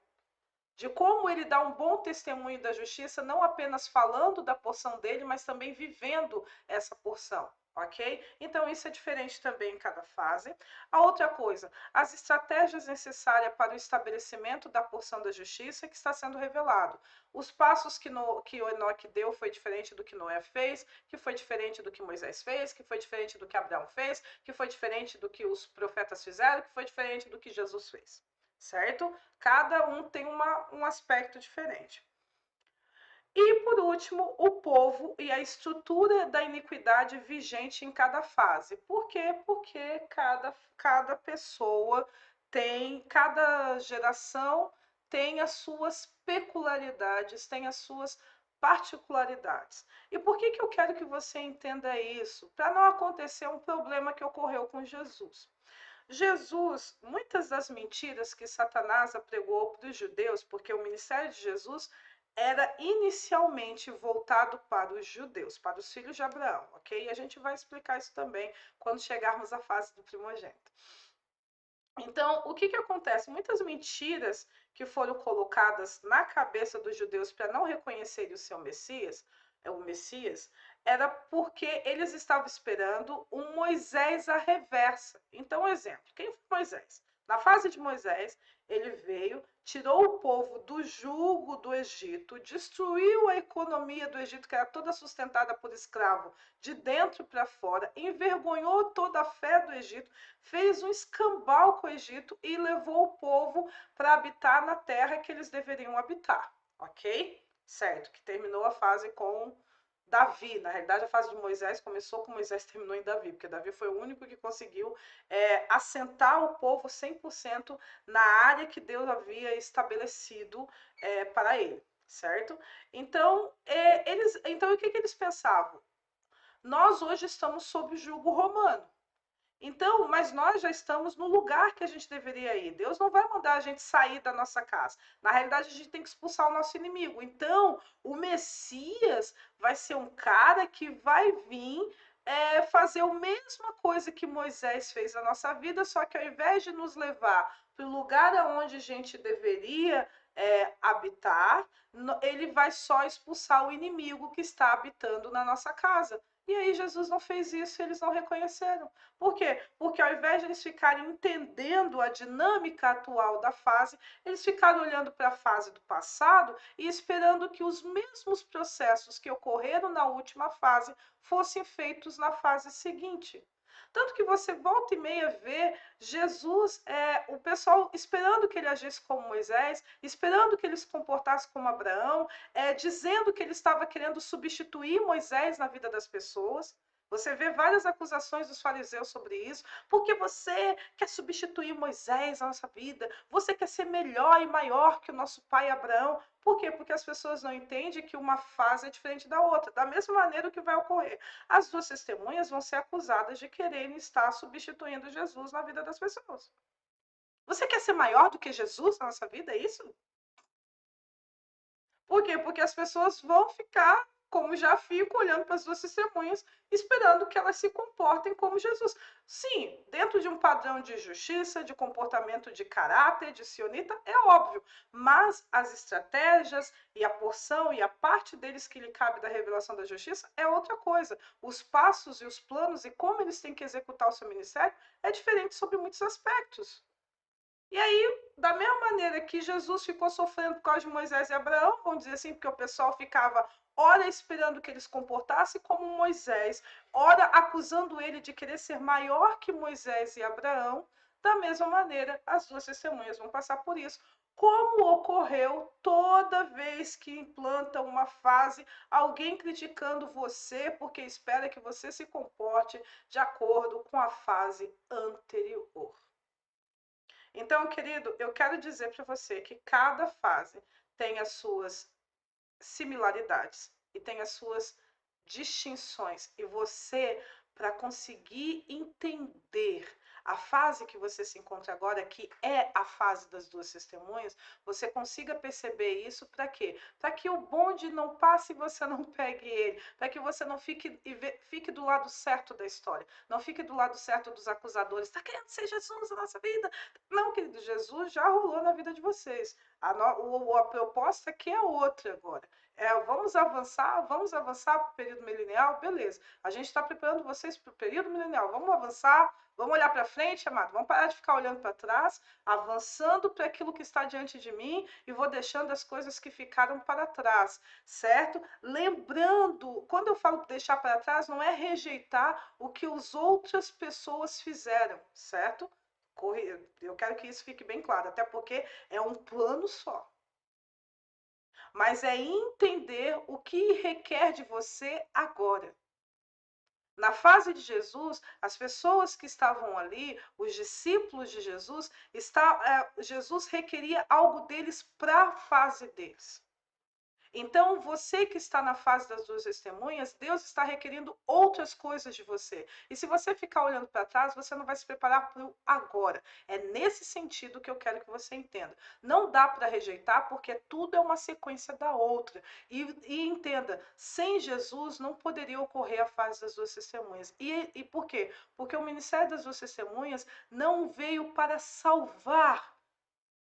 A: De como ele dá um bom testemunho da justiça, não apenas falando da porção dele, mas também vivendo essa porção. Ok? Então, isso é diferente também em cada fase. A outra coisa, as estratégias necessárias para o estabelecimento da porção da justiça que está sendo revelado. Os passos que o Enoque deu foi diferente do que Noé fez, que foi diferente do que Moisés fez, que foi diferente do que Abraão fez, que foi diferente do que os profetas fizeram, que foi diferente do que Jesus fez. Certo? Cada um tem um aspecto diferente. E, por último, o povo e a estrutura da iniquidade vigente em cada fase. Por quê? Porque cada pessoa tem, cada geração tem as suas peculiaridades, tem as suas particularidades. E por que eu quero que você entenda isso? Para não acontecer um problema que ocorreu com Jesus. Jesus, muitas das mentiras que Satanás apregou para os judeus, porque o ministério de Jesus era inicialmente voltado para os judeus, para os filhos de Abraão, ok? E a gente vai explicar isso também quando chegarmos à fase do primogênito. Então, o que acontece? Muitas mentiras que foram colocadas na cabeça dos judeus para não reconhecerem o seu Messias, o Messias, era porque eles estavam esperando um Moisés à reversa. Então, exemplo, quem foi Moisés? Na fase de Moisés, ele veio, tirou o povo do jugo do Egito, destruiu a economia do Egito, que era toda sustentada por escravo, de dentro para fora, envergonhou toda a fé do Egito, fez um escambau com o Egito e levou o povo para habitar na terra que eles deveriam habitar, ok? Certo, que terminou a fase com Davi. Na realidade, a fase de Moisés começou com Moisés, terminou em Davi, porque Davi foi o único que conseguiu assentar o povo 100% na área que Deus havia estabelecido para ele, certo? Então, então o que eles pensavam? Nós hoje estamos sob o jugo romano. Então, mas nós já estamos no lugar que a gente deveria ir. Deus não vai mandar a gente sair da nossa casa. Na realidade, a gente tem que expulsar o nosso inimigo. Então, o Messias vai ser um cara que vai vir fazer a mesma coisa que Moisés fez na nossa vida, só que ao invés de nos levar para o lugar onde a gente deveria habitar, ele vai só expulsar o inimigo que está habitando na nossa casa. E aí Jesus não fez isso, eles não reconheceram. Por quê? Porque ao invés de eles ficarem entendendo a dinâmica atual da fase, eles ficaram olhando para a fase do passado e esperando que os mesmos processos que ocorreram na última fase fossem feitos na fase seguinte. Tanto que você volta e meia vê Jesus, o pessoal esperando que ele agisse como Moisés, esperando que ele se comportasse como Abraão, dizendo que ele estava querendo substituir Moisés na vida das pessoas. Você vê várias acusações dos fariseus sobre isso, porque você quer substituir Moisés na nossa vida, você quer ser melhor e maior que o nosso pai Abraão. Por quê? Porque as pessoas não entendem que uma fase é diferente da outra. Da mesma maneira, o que vai ocorrer? As duas testemunhas vão ser acusadas de quererem estar substituindo Jesus na vida das pessoas. Você quer ser maior do que Jesus na nossa vida? É isso? Por quê? Porque as pessoas vão ficar, como já fico, olhando para as duas testemunhas, esperando que elas se comportem como Jesus. Sim, dentro de um padrão de justiça, de comportamento de caráter, de sionita, é óbvio. Mas as estratégias e a porção e a parte deles que lhe cabe da revelação da justiça é outra coisa. Os passos e os planos e como eles têm que executar o seu ministério é diferente sobre muitos aspectos. E aí, da mesma maneira que Jesus ficou sofrendo por causa de Moisés e Abraão, vamos dizer assim, porque o pessoal ficava ora esperando que ele se comportasse como Moisés, ora acusando ele de querer ser maior que Moisés e Abraão, da mesma maneira, as duas testemunhas vão passar por isso. Como ocorreu toda vez que implanta uma fase, alguém criticando você porque espera que você se comporte de acordo com a fase anterior. Então, querido, eu quero dizer para você que cada fase tem as suas similaridades e tem as suas distinções. E você, para conseguir entender a fase que você se encontra agora, que é a fase das duas testemunhas, você consiga perceber isso para quê? Para que o bonde não passe e você não pegue ele, para que você não fique do lado certo da história, não fique do lado certo dos acusadores. Está querendo ser Jesus na nossa vida? Não, querido, Jesus já rolou na vida de vocês. A proposta aqui é outra agora. Vamos avançar para o período milenial? Beleza. A gente está preparando vocês para o período milenial. Vamos avançar, vamos olhar para frente, amado. Vamos parar de ficar olhando para trás, avançando para aquilo que está diante de mim e vou deixando as coisas que ficaram para trás, certo? Lembrando, quando eu falo deixar para trás, não é rejeitar o que as outras pessoas fizeram, certo? Eu quero que isso fique bem claro, até porque é um plano só. Mas é entender o que requer de você agora. Na fase de Jesus, as pessoas que estavam ali, os discípulos de Jesus, Jesus requeria algo deles para a fase deles. Então, você que está na fase das duas testemunhas, Deus está requerendo outras coisas de você. E se você ficar olhando para trás, você não vai se preparar para o agora. É nesse sentido que eu quero que você entenda. Não dá para rejeitar, porque tudo é uma sequência da outra. E entenda, sem Jesus não poderia ocorrer a fase das duas testemunhas. E por quê? Porque o ministério das duas testemunhas não veio para salvar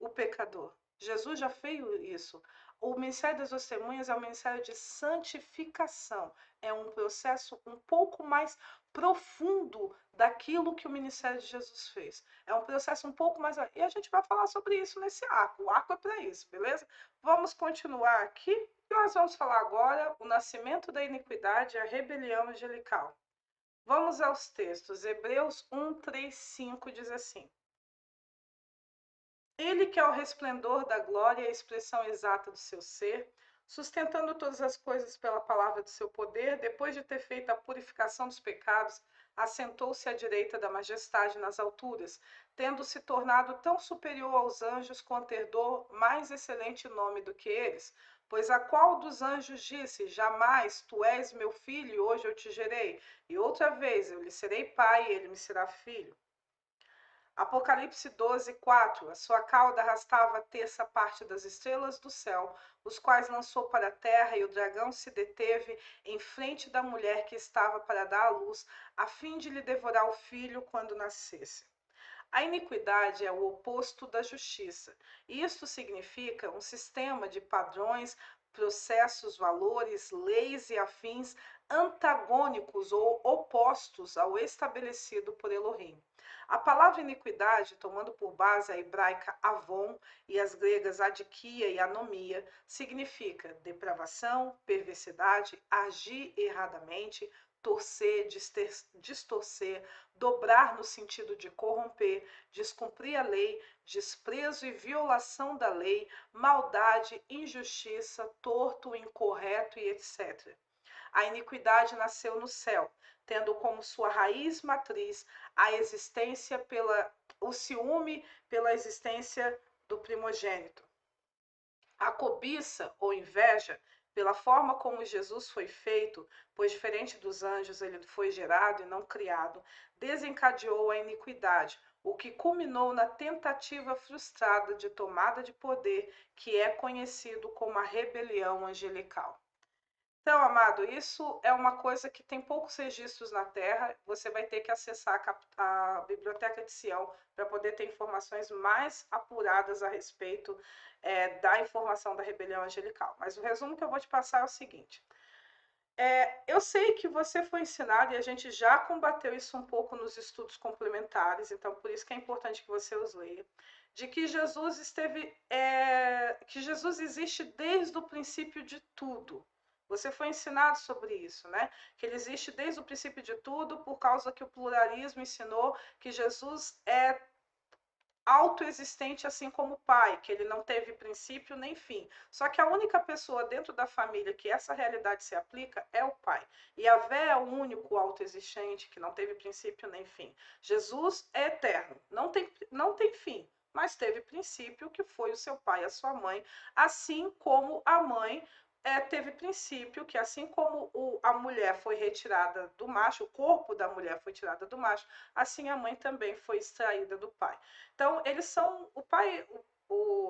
A: o pecador. Jesus já fez isso. O ministério das testemunhas é um ministério de santificação. É um processo um pouco mais profundo daquilo que o ministério de Jesus fez. É um processo um pouco mais. E a gente vai falar sobre isso nesse arco. O arco é para isso, beleza? Vamos continuar aqui. Nós vamos falar agora o nascimento da iniquidade e a rebelião angelical. Vamos aos textos. Hebreus 1, 3, 5 diz assim: Ele que é o resplendor da glória e a expressão exata do seu ser, sustentando todas as coisas pela palavra do seu poder, depois de ter feito a purificação dos pecados, assentou-se à direita da majestade nas alturas, tendo se tornado tão superior aos anjos quanto herdou mais excelente nome do que eles. Pois a qual dos anjos disse: Jamais tu és meu filho, e hoje eu te gerei, e outra vez eu lhe serei pai, e ele me será filho. Apocalipse 12, 4. A sua cauda arrastava a terça parte das estrelas do céu, os quais lançou para a terra, e o dragão se deteve em frente da mulher que estava para dar à luz, a fim de lhe devorar o filho quando nascesse. A iniquidade é o oposto da justiça. Isto significa um sistema de padrões, processos, valores, leis e afins antagônicos ou opostos ao estabelecido por Elohim. A palavra iniquidade, tomando por base a hebraica avon e as gregas adiquia e anomia, significa depravação, perversidade, agir erradamente, torcer, distorcer, dobrar no sentido de corromper, descumprir a lei, desprezo e violação da lei, maldade, injustiça, torto, incorreto e etc. A iniquidade nasceu no céu, tendo como sua raiz matriz a existência o ciúme pela existência do primogênito. A cobiça ou inveja, pela forma como Jesus foi feito, pois diferente dos anjos ele foi gerado e não criado, desencadeou a iniquidade, o que culminou na tentativa frustrada de tomada de poder, que é conhecido como a rebelião angelical. Então, amado, isso é uma coisa que tem poucos registros na Terra. Você vai ter que acessar a Biblioteca de Sião para poder ter informações mais apuradas a respeito da informação da rebelião angelical. Mas o resumo que eu vou te passar é o seguinte. Eu sei que você foi ensinado e a gente já combateu isso um pouco nos estudos complementares, então por isso que é importante que você os leia, de que que Jesus existe desde o princípio de tudo. Você foi ensinado sobre isso, né? Que ele existe desde o princípio de tudo, por causa que o pluralismo ensinou que Jesus é autoexistente, assim como o pai, que ele não teve princípio nem fim. Só que a única pessoa dentro da família que essa realidade se aplica é o pai. E a Vé é o único autoexistente que não teve princípio nem fim. Jesus é eterno, não tem fim, mas teve princípio, que foi o seu pai e a sua mãe, assim como a mãe teve princípio que, assim como a mulher foi retirada do macho, o corpo da mulher foi tirado do macho, assim a mãe também foi extraída do pai. Então, eles são, o pai,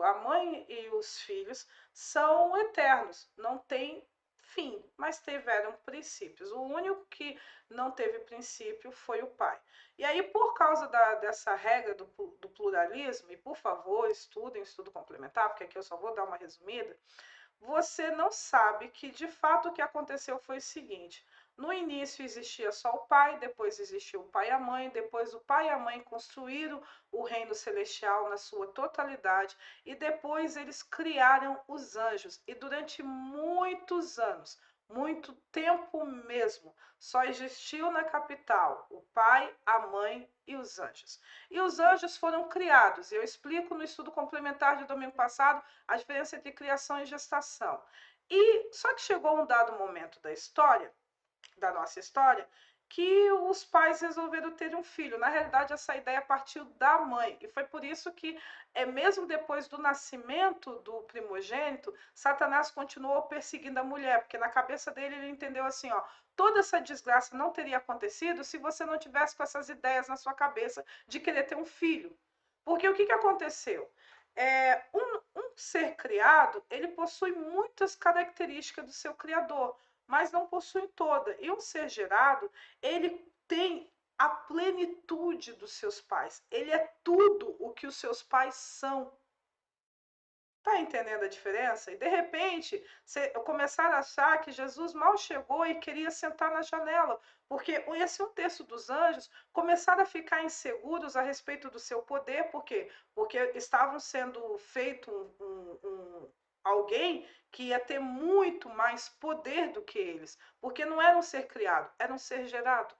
A: a mãe e os filhos são eternos, não tem fim, mas tiveram princípios. O único que não teve princípio foi o pai. E aí, por causa dessa regra do pluralismo, e por favor, estudem estudo complementar, porque aqui eu só vou dar uma resumida, você não sabe que de fato o que aconteceu foi o seguinte: no início existia só o pai, depois existiu o pai e a mãe, depois o pai e a mãe construíram o reino celestial na sua totalidade e depois eles criaram os anjos. E durante muitos anos, muito tempo mesmo, só existiu na capital o pai, a mãe e os anjos. E os anjos foram criados, e eu explico no estudo complementar de domingo passado a diferença entre criação e gestação. E só que chegou um dado momento da história, da nossa história, que os pais resolveram ter um filho. Na realidade, essa ideia partiu da mãe. E foi por isso que, mesmo depois do nascimento do primogênito, Satanás continuou perseguindo a mulher, porque na cabeça dele ele entendeu assim, ó, toda essa desgraça não teria acontecido se você não tivesse com essas ideias na sua cabeça de querer ter um filho. Porque o que aconteceu? Um ser criado, ele possui muitas características do seu criador, mas não possui toda. E um ser gerado, ele tem a plenitude dos seus pais. Ele é tudo o que os seus pais são. Tá entendendo a diferença? E de repente, você começar a achar que Jesus mal chegou e queria sentar na janela, porque esse um terço dos anjos começaram a ficar inseguros a respeito do seu poder, por quê? Porque estavam sendo feito alguém que ia ter muito mais poder do que eles, porque não era um ser criado, era um ser gerado.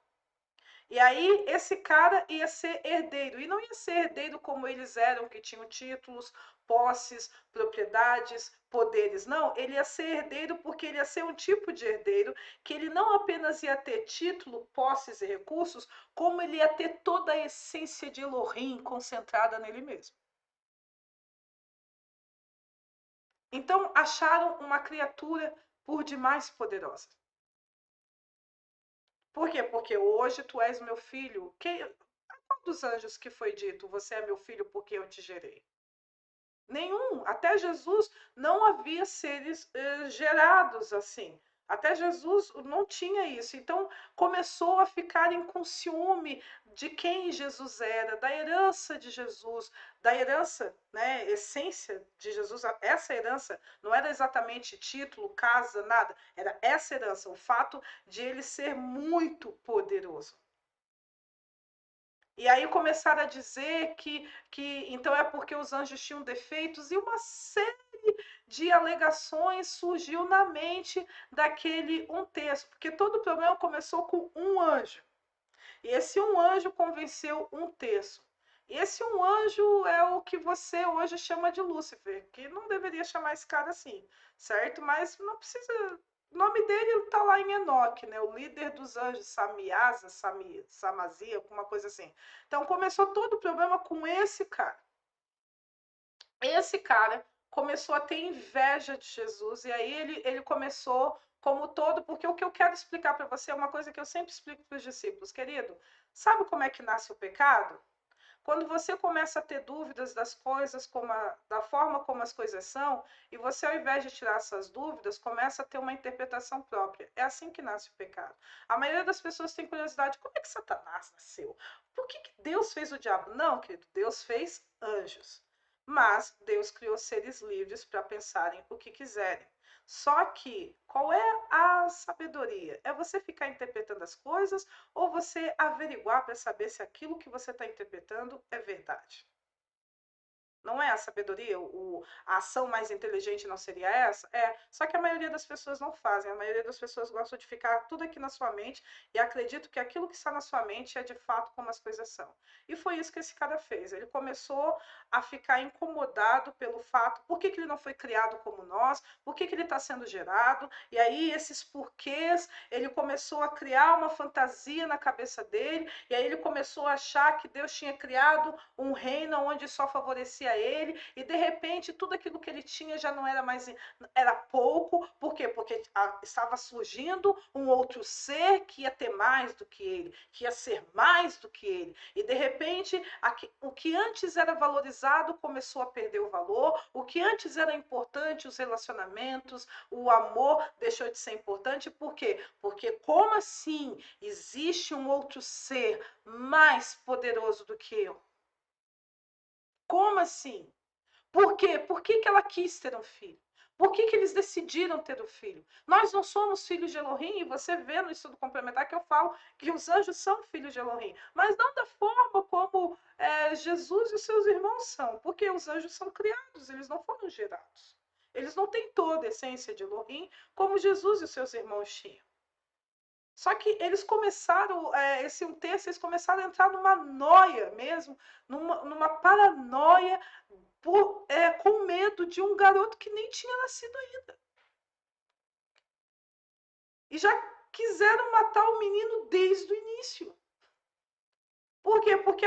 A: E aí esse cara ia ser herdeiro, e não ia ser herdeiro como eles eram, que tinham títulos, posses, propriedades, poderes. Não, ele ia ser herdeiro porque ele ia ser um tipo de herdeiro que ele não apenas ia ter título, posses e recursos, como ele ia ter toda a essência de Elohim concentrada nele mesmo. Então acharam uma criatura por demais poderosa. Por quê? Porque hoje tu és meu filho. Qual dos anjos que foi dito, você é meu filho porque eu te gerei? Nenhum. Até Jesus não havia seres gerados assim. Até Jesus não tinha isso. Então começou a ficarem com ciúme de quem Jesus era, da herança de Jesus, da herança, né, essência de Jesus. Essa herança não era exatamente título, casa, nada. Era essa herança, o fato de ele ser muito poderoso. E aí começaram a dizer que então é porque os anjos tinham defeitos, e uma série de alegações surgiu na mente daquele um terço, porque todo o problema começou com um anjo. E esse um anjo convenceu um terço. E esse um anjo é o que você hoje chama de Lúcifer, que não deveria chamar esse cara assim, certo? Mas não precisa. O nome dele está lá em Enoque, né? O líder dos anjos, Samiasa, Samazia, alguma coisa assim. Então começou todo o problema com esse cara. Esse cara começou a ter inveja de Jesus, e aí ele começou como todo, porque o que eu quero explicar para você é uma coisa que eu sempre explico para os discípulos, querido. Sabe como é que nasce o pecado? Quando você começa a ter dúvidas das coisas, da forma como as coisas são, e você, ao invés de tirar essas dúvidas, começa a ter uma interpretação própria. É assim que nasce o pecado. A maioria das pessoas tem curiosidade: como é que Satanás nasceu? Por que Deus fez o diabo? Não, querido, Deus fez anjos. Mas Deus criou seres livres para pensarem o que quiserem. Só que qual é a sabedoria? É você ficar interpretando as coisas ou você averiguar para saber se aquilo que você está interpretando é verdade. Não é a sabedoria? A ação mais inteligente não seria essa? É, só que a maioria das pessoas não fazem. A maioria das pessoas gosta de ficar tudo aqui na sua mente e acredito que aquilo que está na sua mente é de fato como as coisas são. E foi isso que esse cara fez. Ele começou a ficar incomodado pelo fato, por que ele não foi criado como nós, por que ele está sendo gerado, e aí esses porquês, ele começou a criar uma fantasia na cabeça dele, e aí ele começou a achar que Deus tinha criado um reino onde só favorecia a ele, e de repente tudo aquilo que ele tinha já não era mais, era pouco. Por quê? Porque estava surgindo um outro ser que ia ter mais do que ele, que ia ser mais do que ele. E de repente, o que antes era valorizado começou a perder o valor, o que antes era importante, os relacionamentos, o amor deixou de ser importante. Por quê? Porque como assim existe um outro ser mais poderoso do que eu? Como assim? Por quê? Por que ela quis ter um filho? Por que eles decidiram ter um filho? Nós não somos filhos de Elohim, e você vê no estudo complementar que eu falo que os anjos são filhos de Elohim, mas não da forma como Jesus e seus irmãos são, porque os anjos são criados, eles não foram gerados. Eles não têm toda a essência de Elohim como Jesus e seus irmãos tinham. Só que eles começaram, esse um terço, eles começaram a entrar numa noia mesmo, numa paranoia, com medo de um garoto que nem tinha nascido ainda. E já quiseram matar o menino desde o início. Por quê? Porque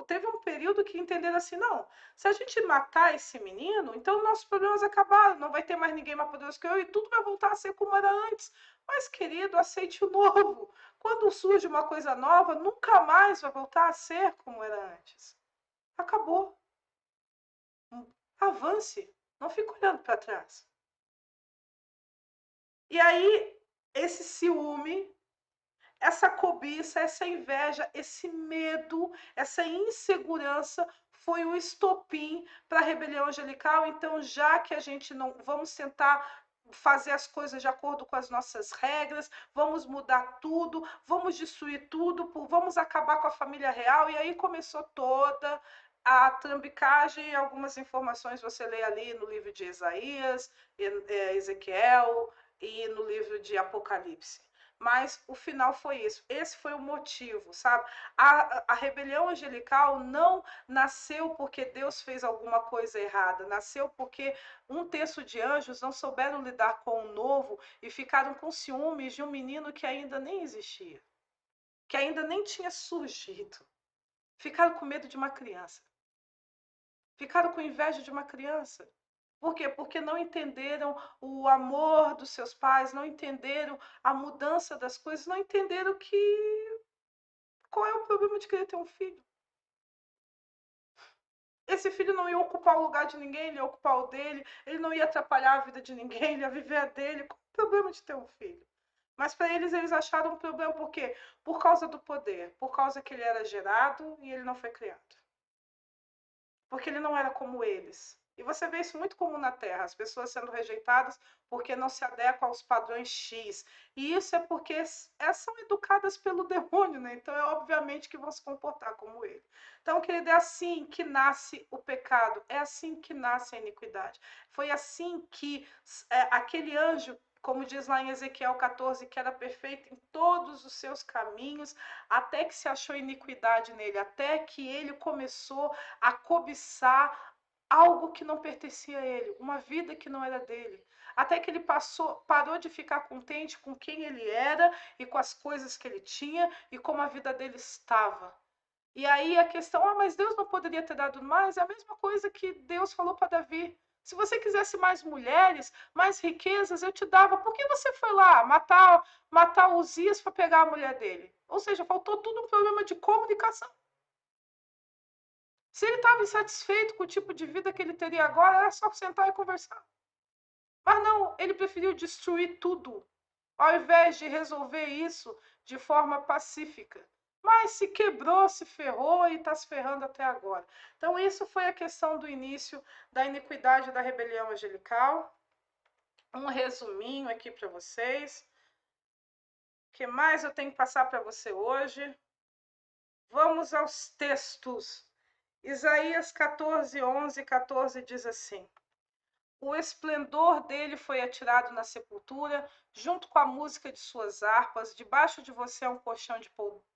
A: teve um período que entenderam assim, não, se a gente matar esse menino, então nossos problemas acabaram, não vai ter mais ninguém mais poderoso que eu e tudo vai voltar a ser como era antes. Mas, querido, aceite o novo. Quando surge uma coisa nova, nunca mais vai voltar a ser como era antes. Acabou. Avance. Não fique olhando para trás. E aí, esse ciúme, essa cobiça, essa inveja, esse medo, essa insegurança foi o estopim para a rebelião angelical. Então, já que a gente não vamos tentar fazer as coisas de acordo com as nossas regras, vamos mudar tudo, vamos destruir tudo, vamos acabar com a família real. E aí começou toda a trambicagem. Algumas informações você lê ali no livro de Isaías, Ezequiel e no livro de Apocalipse. Mas o final foi isso. Esse foi o motivo, sabe? A rebelião angelical não nasceu porque Deus fez alguma coisa errada, nasceu porque um terço de anjos não souberam lidar com o novo e ficaram com ciúmes de um menino que ainda nem existia, que ainda nem tinha surgido. Ficaram com medo de uma criança. Ficaram com inveja de uma criança. Por quê? Porque não entenderam o amor dos seus pais, não entenderam a mudança das coisas, não entenderam qual é o problema de querer ter um filho. Esse filho não ia ocupar o lugar de ninguém, ele ia ocupar o dele, ele não ia atrapalhar a vida de ninguém, ele ia viver a dele. Qual é o problema de ter um filho? Mas para eles acharam um problema por quê? Por causa do poder, por causa que ele era gerado e ele não foi criado. Porque ele não era como eles. E você vê isso muito comum na Terra, as pessoas sendo rejeitadas porque não se adequam aos padrões X. E isso é porque são educadas pelo demônio, né? Então é obviamente que vão se comportar como ele. Então, querido, é assim que nasce o pecado, é assim que nasce a iniquidade. Foi assim que aquele anjo, como diz lá em Ezequiel 14, que era perfeito em todos os seus caminhos, até que se achou iniquidade nele, até que ele começou a cobiçar algo que não pertencia a ele, uma vida que não era dele. Até que ele parou de ficar contente com quem ele era e com as coisas que ele tinha e como a vida dele estava. E aí a questão, mas Deus não poderia ter dado mais? É a mesma coisa que Deus falou para Davi. Se você quisesse mais mulheres, mais riquezas, eu te dava. Por que você foi lá matar Uzias para pegar a mulher dele? Ou seja, faltou tudo um problema de comunicação. Se ele estava insatisfeito com o tipo de vida que ele teria agora, era só sentar e conversar. Mas não, ele preferiu destruir tudo, ao invés de resolver isso de forma pacífica. Mas se quebrou, se ferrou e está se ferrando até agora. Então, isso foi a questão do início da iniquidade da rebelião angelical. Um resuminho aqui para vocês. O que mais eu tenho que passar para você hoje? Vamos aos textos. Isaías 14, 11 e 14 diz assim: o esplendor dele foi atirado na sepultura, junto com a música de suas harpas. Debaixo de você é um colchão de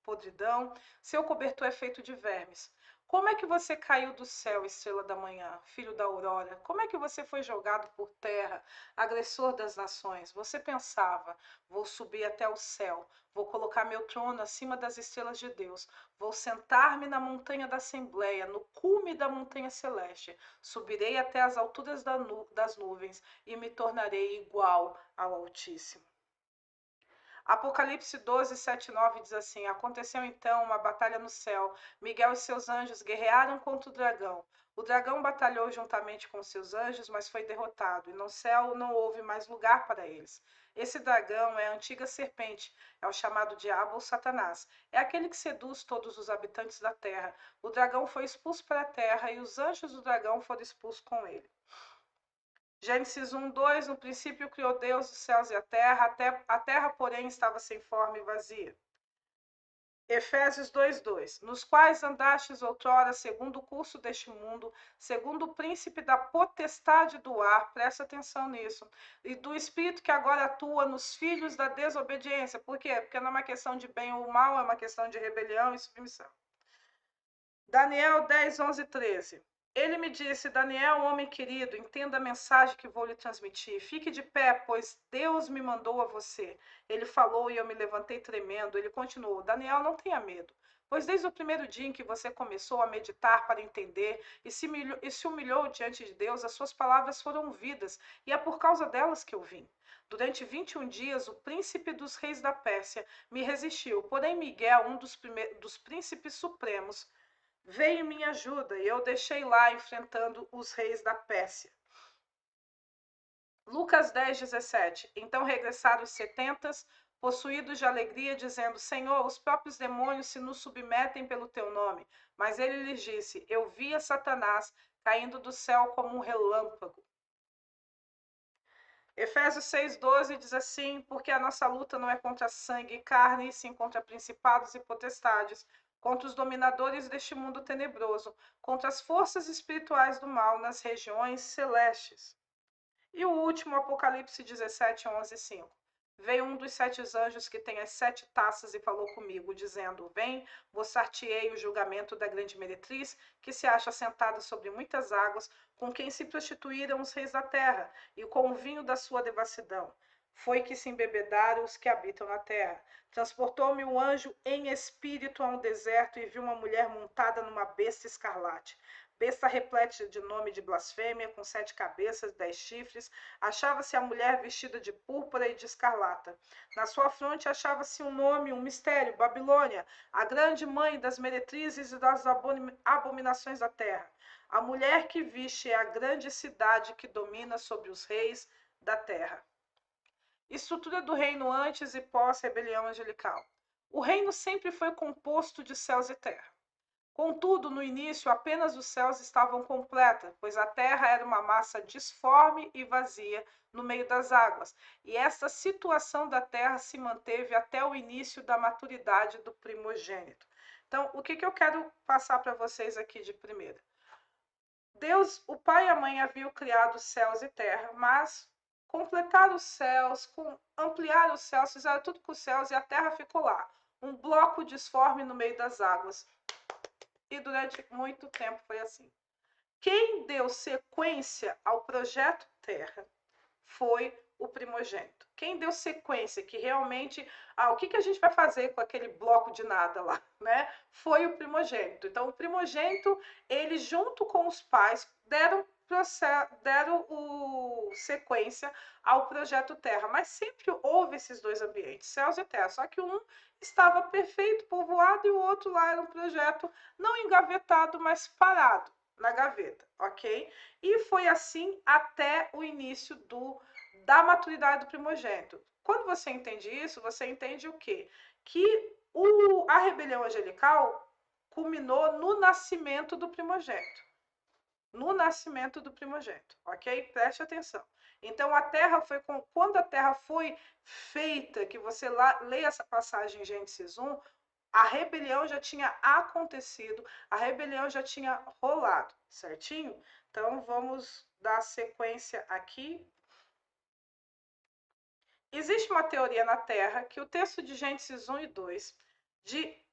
A: podridão, seu cobertor é feito de vermes. Como é que você caiu do céu, estrela da manhã, filho da aurora? Como é que você foi jogado por terra, agressor das nações? Você pensava, vou subir até o céu, vou colocar meu trono acima das estrelas de Deus, vou sentar-me na montanha da Assembleia, no cume da montanha celeste, subirei até as alturas das nuvens e me tornarei igual ao Altíssimo. Apocalipse 12, 7 e 9 diz assim: Aconteceu então uma batalha no céu. Miguel e seus anjos guerrearam contra o dragão. O dragão batalhou juntamente com seus anjos, mas foi derrotado, e no céu não houve mais lugar para eles. Esse dragão é a antiga serpente, é o chamado diabo ou Satanás. É aquele que seduz todos os habitantes da terra. O dragão foi expulso para a terra e os anjos do dragão foram expulsos com ele. Gênesis 1, 2, no princípio criou Deus os céus e a terra, porém, estava sem forma e vazia. Efésios 2, 2, nos quais andastes outrora segundo o curso deste mundo, segundo o príncipe da potestade do ar, presta atenção nisso, e do espírito que agora atua nos filhos da desobediência. Por quê? Porque não é uma questão de bem ou mal, é uma questão de rebelião e submissão. Daniel 10, 11 e 13. Ele me disse, Daniel, homem querido, entenda a mensagem que vou lhe transmitir. Fique de pé, pois Deus me mandou a você. Ele falou e eu me levantei tremendo. Ele continuou, Daniel, não tenha medo, pois desde o primeiro dia em que você começou a meditar para entender e se humilhou diante de Deus, as suas palavras foram ouvidas, e é por causa delas que eu vim. Durante 21 dias, o príncipe dos reis da Pérsia me resistiu, porém Miguel, um dos príncipes supremos, veio em minha ajuda e eu deixei lá enfrentando os reis da Pérsia. Lucas 10, 17. Então regressaram os 70, possuídos de alegria, dizendo, Senhor, os próprios demônios se nos submetem pelo teu nome. Mas ele lhes disse, eu via Satanás caindo do céu como um relâmpago. Efésios 6,12 diz assim, porque a nossa luta não é contra sangue e carne, e sim contra principados e potestades, contra os dominadores deste mundo tenebroso, contra as forças espirituais do mal nas regiões celestes. E o último, Apocalipse 17, 11 e 5. Veio um dos 7 anjos que tem as 7 taças e falou comigo, dizendo, vem, mostrar-te-ei o julgamento da grande meretriz, que se acha sentada sobre muitas águas, com quem se prostituíram os reis da terra, e com o vinho da sua devassidão. Foi que se embebedaram os que habitam na terra. Transportou-me o anjo em espírito a um deserto e vi uma mulher montada numa besta escarlate. Besta repleta de nome de blasfêmia, com 7 cabeças, 10 chifres, achava-se a mulher vestida de púrpura e de escarlata. Na sua fronte achava-se um nome, um mistério, Babilônia, a grande mãe das meretrizes e das abominações da terra. A mulher que viste é a grande cidade que domina sobre os reis da terra. Estrutura do reino antes e pós-rebelião angelical. O reino sempre foi composto de céus e terra. Contudo, no início, apenas os céus estavam completos, pois a terra era uma massa disforme e vazia no meio das águas. E essa situação da terra se manteve até o início da maturidade do primogênito. Então, o que eu quero passar para vocês aqui de primeira? Deus, o pai e a mãe haviam criado céus e terra, mas completaram os céus, ampliaram os céus, fizeram tudo com os céus e a terra ficou lá. Um bloco disforme no meio das águas. E durante muito tempo foi assim. Quem deu sequência ao projeto Terra foi o primogênito. Quem deu sequência, que realmente, o que a gente vai fazer com aquele bloco de nada lá, né? Foi o primogênito. Então, o primogênito, ele junto com os pais deram sequência ao projeto Terra, mas sempre houve esses dois ambientes, céus e terra, só que um estava perfeito, povoado, e o outro lá era um projeto não engavetado, mas parado na gaveta, ok? E foi assim até o início da maturidade do primogênito. Quando você entende isso, você entende o quê? Que a rebelião angelical culminou no nascimento do primogênito. No nascimento do primogênito, ok? Preste atenção. Então, quando a terra foi feita, que você leia essa passagem em Gênesis 1, a rebelião já tinha acontecido, a rebelião já tinha rolado, certinho? Então, vamos dar sequência aqui. Existe uma teoria na Terra que o texto de Gênesis 1 e 2,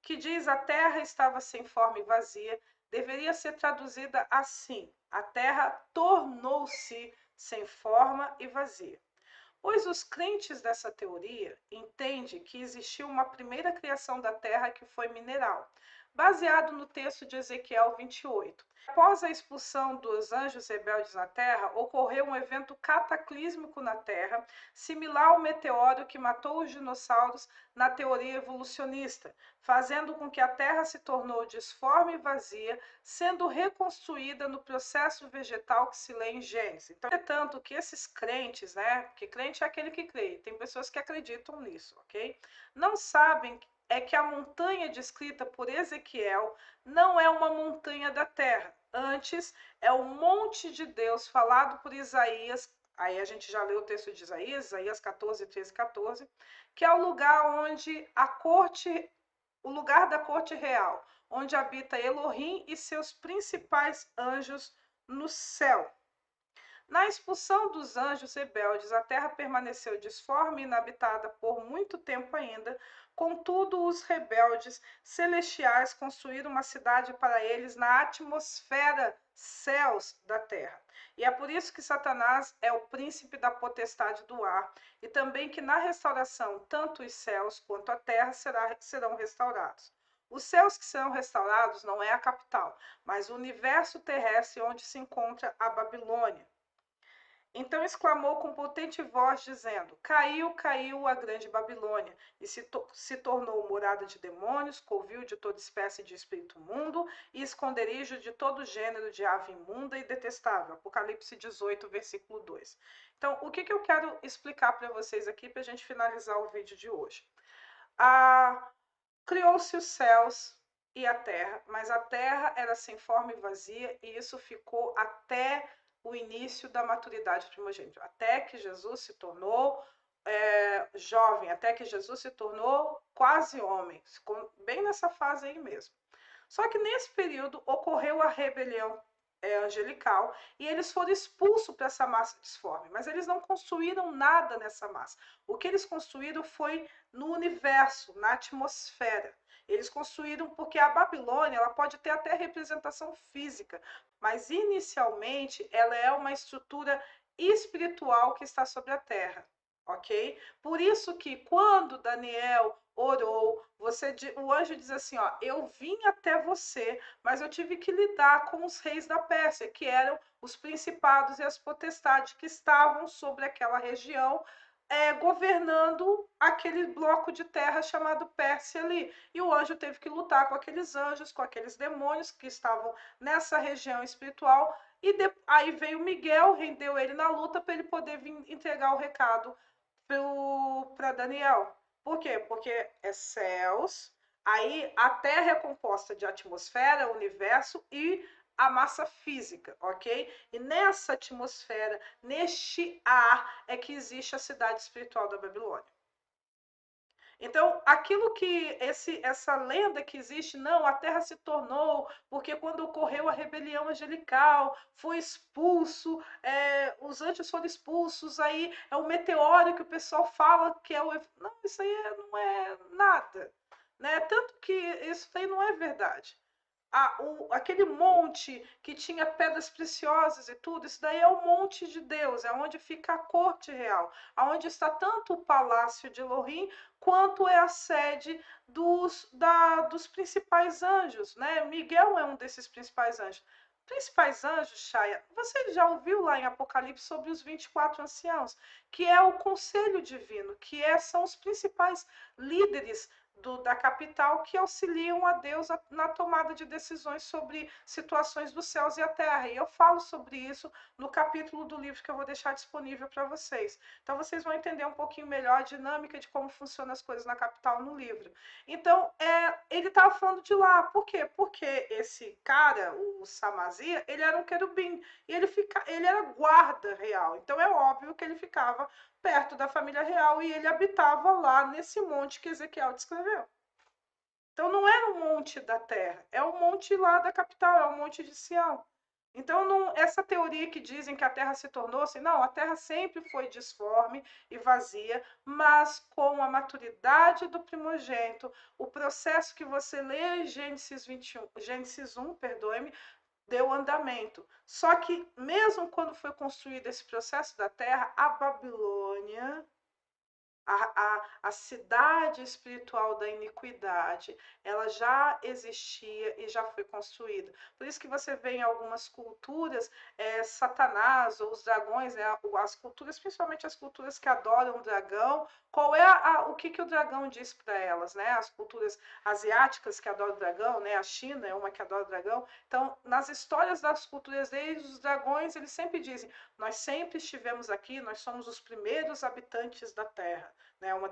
A: que diz a terra estava sem forma e vazia, deveria ser traduzida assim: a terra tornou-se sem forma e vazia. Pois os crentes dessa teoria entendem que existiu uma primeira criação da terra que foi mineral, baseado no texto de Ezequiel 28. Após a expulsão dos anjos rebeldes na terra, ocorreu um evento cataclísmico na terra, similar ao meteoro que matou os dinossauros na teoria evolucionista, fazendo com que a terra se tornou disforme e vazia, sendo reconstruída no processo vegetal que se lê em Gênesis. Então, é tanto que esses crentes, né? Porque crente é aquele que crê, tem pessoas que acreditam nisso, ok? Não sabem que a montanha descrita por Ezequiel não é uma montanha da terra. Antes, é o monte de Deus falado por Isaías. Aí a gente já leu o texto de Isaías 14, 13, 14, que é o lugar onde o lugar da corte real, onde habita Elohim e seus principais anjos no céu. Na expulsão dos anjos rebeldes, a terra permaneceu disforme e inabitada por muito tempo ainda. Contudo, os rebeldes celestiais construíram uma cidade para eles na atmosfera céus da terra. E é por isso que Satanás é o príncipe da potestade do ar, e também que na restauração, tanto os céus quanto a terra serão restaurados. Os céus que serão restaurados não é a capital, mas o universo terrestre onde se encontra a Babilônia. Então exclamou com potente voz, dizendo: Caiu, caiu a grande Babilônia, e se tornou morada de demônios, covil de toda espécie de espírito imundo e esconderijo de todo gênero de ave imunda e detestável. Apocalipse 18, versículo 2. Então, o que eu quero explicar para vocês aqui para a gente finalizar o vídeo de hoje? Criou-se os céus e a terra, mas a terra era sem forma e vazia, e isso ficou até o início da maturidade primogênita, até que Jesus se tornou jovem, até que Jesus se tornou quase homem, bem nessa fase aí mesmo. Só que nesse período ocorreu a rebelião angelical e eles foram expulsos para essa massa disforme, mas eles não construíram nada nessa massa. O que eles construíram foi no universo, na atmosfera. Eles construíram porque a Babilônia ela pode ter até representação física, mas inicialmente ela é uma estrutura espiritual que está sobre a terra, ok? Por isso que quando Daniel orou, o anjo diz assim, ó, eu vim até você, mas eu tive que lidar com os reis da Pérsia, que eram os principados e as potestades que estavam sobre aquela região, governando aquele bloco de terra chamado Pérsia ali. E o anjo teve que lutar com aqueles anjos, com aqueles demônios que estavam nessa região espiritual. E aí veio Miguel, rendeu ele na luta para ele poder vir entregar o recado para Daniel. Por quê? Porque é céus, aí a Terra é composta de atmosfera, universo e a massa física, ok? E nessa atmosfera, neste ar, é que existe a cidade espiritual da Babilônia. Então, aquilo que essa lenda que existe, não, a terra se tornou, porque quando ocorreu a rebelião angelical, foi expulso, os anjos foram expulsos, aí é o meteoro que o pessoal fala que é o. Não, isso aí não é nada. Né? Tanto que isso aí não é verdade. Aquele monte que tinha pedras preciosas e tudo, isso daí é o monte de Deus, é onde fica a corte real, onde está tanto o palácio de Elohim, quanto é a sede dos principais anjos, né? Miguel é um desses principais anjos. Principais anjos, Shaya, você já ouviu lá em Apocalipse sobre os 24 anciãos, que é o conselho divino, são os principais líderes da capital que auxiliam a Deus na tomada de decisões sobre situações dos céus e a terra. E eu falo sobre isso no capítulo do livro que eu vou deixar disponível para vocês. Então vocês vão entender um pouquinho melhor a dinâmica de como funcionam as coisas na capital no livro. Então, ele estava falando de lá. Por quê? Porque esse cara, o Samazia, ele era um querubim. E ele era guarda real. Então é óbvio que ele ficava perto da família real e ele habitava lá nesse monte que Ezequiel descreveu. Então não era um monte da terra, é um monte lá da capital, é um monte de Sião. Então, essa teoria que dizem que a Terra se tornou assim, não, a Terra sempre foi disforme e vazia, mas com a maturidade do primogênito, o processo que você lê em Gênesis 21, Gênesis 1, perdoe-me, deu andamento. Só que mesmo quando foi construído esse processo da Terra, a Babilônia, a cidade espiritual da iniquidade, ela já existia e já foi construída. Por isso que você vê em algumas culturas Satanás ou os dragões, né, as culturas, principalmente as culturas que adoram o dragão, qual é o que o dragão diz para elas, né? As culturas asiáticas que adoram o dragão, né? A China é uma que adora o dragão. Então, nas histórias das culturas deles, os dragões, eles sempre dizem: nós sempre estivemos aqui, nós somos os primeiros habitantes da Terra, né? Uma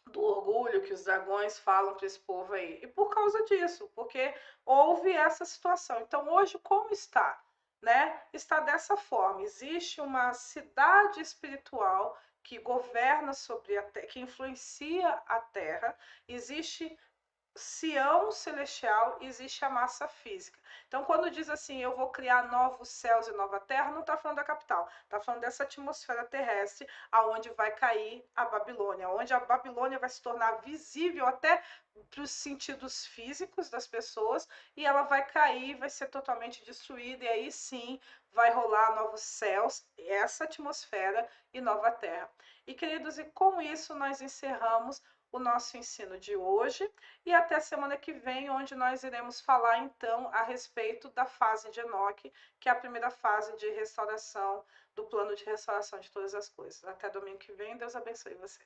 A: do orgulho que os dragões falam para esse povo aí. E por causa disso, porque houve essa situação. Então, hoje, como está? Né? Está dessa forma. Existe uma cidade espiritual que governa sobre a terra, que influencia a terra. Existe Sião celestial, existe a massa física. Então, quando diz assim, eu vou criar novos céus e nova terra, não está falando da capital, está falando dessa atmosfera terrestre, aonde vai cair a Babilônia, onde a Babilônia vai se tornar visível até para os sentidos físicos das pessoas, e ela vai cair, vai ser totalmente destruída, e aí sim vai rolar novos céus, essa atmosfera e nova terra. E, queridos, e com isso nós encerramos o nosso ensino de hoje e até semana que vem, onde nós iremos falar então a respeito da fase de Enoque, que é a primeira fase de restauração, do plano de restauração de todas as coisas. Até domingo que vem, Deus abençoe você.